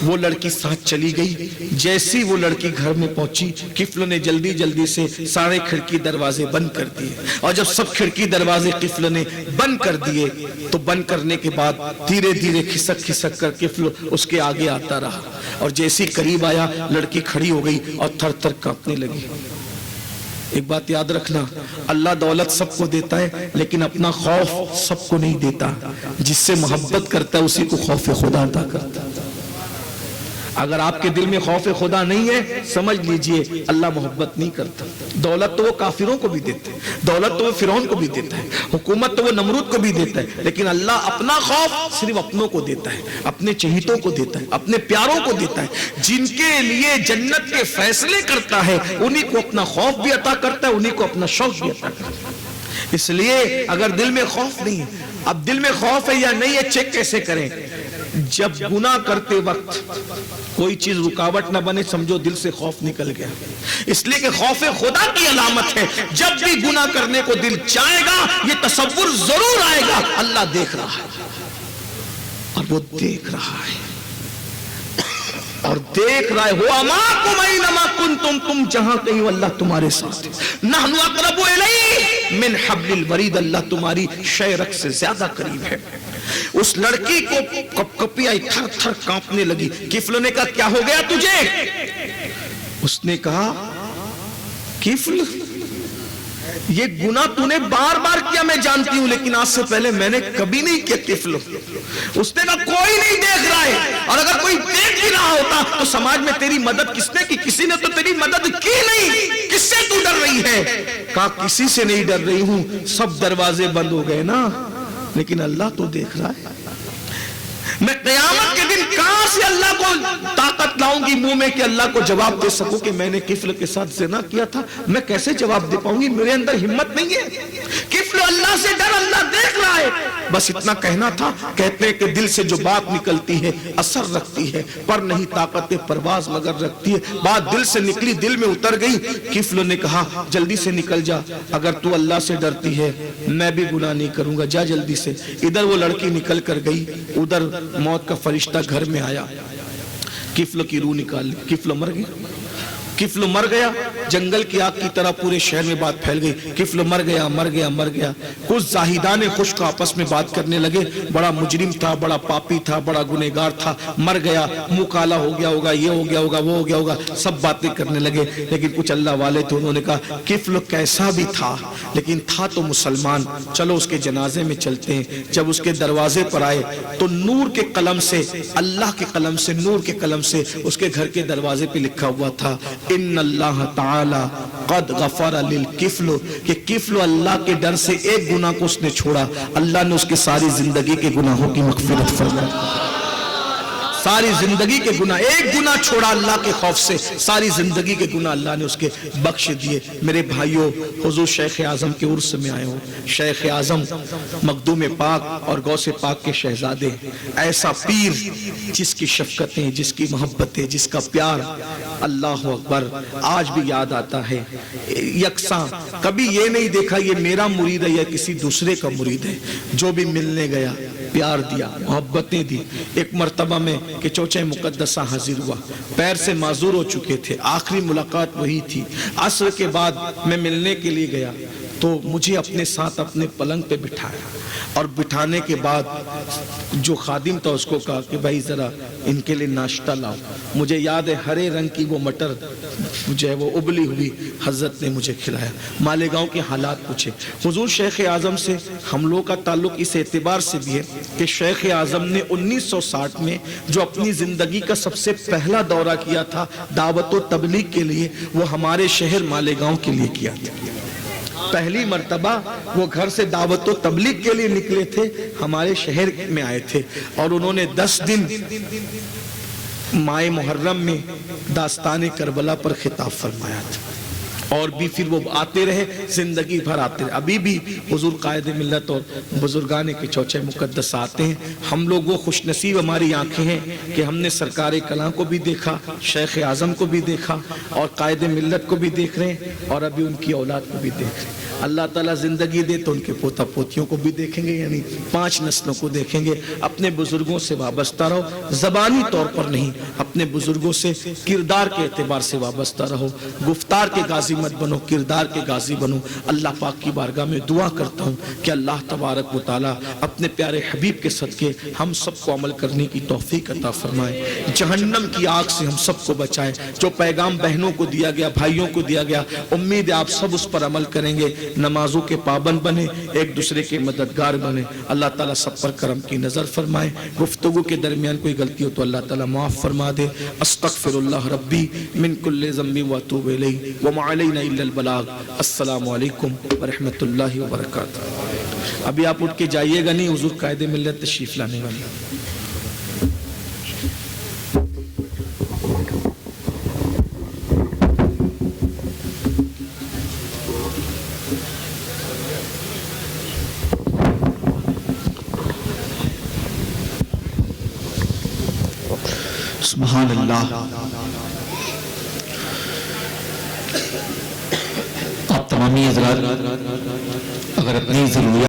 وہ لڑکی ساتھ چلی گئی۔ جیسی وہ لڑکی گھر میں پہنچی، کفل نے جلدی سے سارے کھڑکی دروازے بند کر دیے، اور جب سب کھڑکی دروازے کفل نے بند کر دیے تو بند کرنے کے بعد دھیرے کھسک کر کفل اس کے آگے آتا رہا، اور جیسی قریب آیا لڑکی کھڑی ہو گئی اور تھر تھر کانپنے لگی۔ ایک بات یاد رکھنا، اللہ دولت سب کو دیتا ہے لیکن اپنا خوف سب کو نہیں دیتا۔ جس سے محبت کرتا ہے اسی کو خوف خدا عطا کرتا ہے۔ اگر آپ کے دل میں خوف خدا نہیں ہے سمجھ لیجئے اللہ محبت نہیں کرتا۔ دولت تو وہ کافروں کو بھی دیتا ہے، دولت تو وہ فرعون کو بھی دیتا ہے، حکومت تو وہ نمرود کو بھی دیتا ہے، لیکن اللہ اپنا خوف صرف اپنوں کو دیتا ہے، اپنے چہیتوں کو دیتا ہے، اپنے پیاروں کو دیتا ہے، جن کے لیے جنت کے فیصلے کرتا ہے انہی کو اپنا خوف بھی عطا کرتا ہے، انہی کو اپنا شوق بھی عطا کرتا ہے۔ اس لیے اگر دل میں خوف نہیں ہے، اب دل میں خوف ہے یا نہیں ہے چیک کیسے کریں؟ جب گناہ کرتے وقت کوئی چیز رکاوٹ نہ بنے سمجھو دل سے خوف نکل گیا، اس لیے کہ خوف خدا کی علامت ہے۔ جب بھی گناہ کرنے کو دل چاہے گا یہ تصور ضرور آئے گا اللہ دیکھ رہا ہے، اور وہ دیکھ رہا ہے۔ اور دیکھ رہا ہے ہوا معکم اینما کنتم، تم جہاں کہیں ہو اللہ تمہارے ساتھ، نحن اقرب الیہ من حبل الورید، اللہ تمہاری شہرک سے زیادہ قریب ہے۔ اس لڑکی کو کپ کپی آئی، تھر تھر کانپنے لگی۔ کفل نے کہا کیا ہو گیا تجھے؟ اس نے کہا کفل یہ گناہ تو نے بار بار کیا میں جانتی ہوں، لیکن آج سے پہلے میں نے کبھی نہیں کیا کفل۔ اس نے کہا کوئی نہیں دیکھ رہا ہے، اور اگر کوئی دیکھ ہی رہا ہوتا تو سماج میں تیری مدد کس نے کی؟ کسی نے تو تیری مدد کی نہیں، کس سے تو ڈر رہی ہے؟ کہا کسی سے نہیں ڈر رہی ہوں، سب دروازے بند ہو گئے نا، لیکن اللہ تو دیکھ رہا ہے۔ میں قیامت کے دن کہاں سے اللہ کو طاقت لاؤں گی منہ میں کہ اللہ کو جواب دے سکوں کہ میں نے کفل کے ساتھ زنا کیا تھا؟ میں کیسے جواب دے پاؤں گی؟ میرے اندر ہمت نہیں ہے۔ کفل اللہ سے ڈر، اللہ دیکھ رہا ہے، بس اتنا کہنا تھا۔ کہتے ہیں کہ دل سے جو بات نکلتی ہے اثر رکھتی ہے، پر نہیں طاقت پرواز مگر رکھتی ہے۔ بات دل سے نکلی، دل میں اتر گئی۔ کفل نے کہا جلدی سے نکل جا، اگر تو اللہ سے ڈرتی ہے میں بھی گناہ نہیں کروں گا، جا جلدی سے۔ ادھر وہ لڑکی نکل کر گئی، ادھر موت کا فرشتہ گھر میں آیا، کفل کی روح نکال لی۔ کفل مر گیا، کفل مر گیا۔ جنگل کی آگ کی طرح پورے شہر میں بات پھیل گئی، کفل مر گیا مر گیا مر گیا۔ کچھ زاہدان خشک آپس میں بات کرنے لگے، بڑا مجرم تھا، بڑا پاپی تھا، بڑا گنہگار تھا، مر گیا، منہ کالا ہو گیا ہوگا، یہ ہو گیا ہوگا، وہ ہو گیا ہوگا، سب باتیں کرنے لگے۔ لیکن کچھ اللہ والے تھے، انہوں نے کہا کفل کیسا بھی تھا لیکن تھا تو مسلمان، چلو اس کے جنازے میں چلتے ہیں۔ جب اس کے دروازے پر آئے تو نور کے قلم سے، اللہ کے قلم سے، نور کے قلم سے اس کے گھر کے دروازے پہ لکھا ہوا تھا ان اللہ تعالی قد غفر للکفل، کہ کفل اللہ کے ڈر سے ایک گناہ کو اس نے چھوڑا، اللہ نے اس کے ساری زندگی کے گناہوں کی مغفرت فرمائی۔ ساری زندگی کے گناہ، ایک گناہ چھوڑا اللہ کے خوف سے، ساری زندگی کے گناہ اللہ نے اس کے بخش دیے۔ میرے بھائیوں، حضور شیخ اعظم کے عرس میں آئے ہوں، شیخ اعظم مخدوم پاک اور غوث پاک کے شہزادے، ایسا پیر جس کی شفقتیں، جس کی محبتیں، جس کا پیار، اللہ اکبر، آج بھی یاد آتا ہے۔ یکساں کبھی یہ نہیں دیکھا یہ میرا مرید ہے یا کسی دوسرے کا مرید ہے، جو بھی ملنے گیا پیار دیا، محبتیں دی۔ ایک مرتبہ میں کہ چوچہ مقدسہ حاضر ہوا، پیر سے معذور ہو چکے تھے، آخری ملاقات وہی تھی۔ عصر کے بعد میں ملنے کے لیے گیا تو مجھے اپنے ساتھ اپنے پلنگ پہ بٹھایا، اور بٹھانے کے بعد جو خادم تھا اس کو کہا کہ بھائی ذرا ان کے لیے ناشتہ لاؤ۔ مجھے یاد ہے ہرے رنگ کی وہ مٹر جو ہے وہ ابلی ہوئی حضرت نے مجھے کھلایا۔ مالیگاؤں کے حالات پوچھے۔ حضور شیخ اعظم سے ہم لوگ کا تعلق اس اعتبار سے بھی ہے کہ شیخ اعظم نے 1960 میں جو اپنی زندگی کا سب سے پہلا دورہ کیا تھا دعوت و تبلیغ کے لیے، وہ ہمارے شہر مالیگاؤں کے لیے کیا تھا۔ پہلی مرتبہ وہ گھر سے دعوت و تبلیغ کے لیے نکلے تھے، ہمارے شہر میں آئے تھے، اور انہوں نے 10 دن ماہ محرم میں داستان کربلا پر خطاب فرمایا تھا، اور بھی پھر وہ آتے رہے، زندگی بھر آتے رہے۔ ابھی بھی حضور قائد ملت اور بزرگان کے چوچے مقدس آتے ہیں۔ ہم لوگ وہ خوش نصیب ہماری آنکھیں ہیں کہ ہم نے سرکار کلاں کو بھی دیکھا، شیخ اعظم کو بھی دیکھا، اور قائد ملت کو بھی دیکھ رہے ہیں، اور ابھی ان کی اولاد کو بھی دیکھ رہے ہیں۔ اللہ تعالیٰ زندگی دے تو ان کے پوتا پوتیوں کو بھی دیکھیں گے، یعنی 5 نسلوں کو دیکھیں گے۔ اپنے بزرگوں سے وابستہ رہو، زبانی طور پر نہیں، اپنے بزرگوں سے کردار کے اعتبار سے وابستہ رہو، گفتار کے غازی مت بنو، کردار کے غازی بنو۔ اللہ پاک کی بارگاہ میں دعا کرتا ہوں کہ اللہ تبارک و تعالیٰ اپنے پیارے حبیب کے صدقے ہم سب کو عمل کرنے کی توفیق عطا فرمائے، جہنم کی آگ سے ہم سب کو بچائے۔ جو پیغام بہنوں کو دیا گیا، بھائیوں کو دیا گیا، امید ہے آپ سب اس پر عمل کریں گے، نمازوں کے پابند بنے، ایک دوسرے کے مددگار بنے۔ اللہ تعالیٰ سب پر کرم کی نظر فرمائے۔ گفتگو کے درمیان کوئی غلطی ہو تو اللہ تعالیٰ معاف فرما دے۔ استغفر اللہ ربی من کل ذنب واتوب الیہ وما علینا الا البلاغ۔ السلام علیکم ورحمۃ اللہ وبرکاتہ۔ ابھی آپ اٹھ کے جائیے گا نہیں، حضور قائد ملت تشریف لانے والے۔ سبحان اللہ۔ آپ تمامی حضرات اگر اپنی ضروریات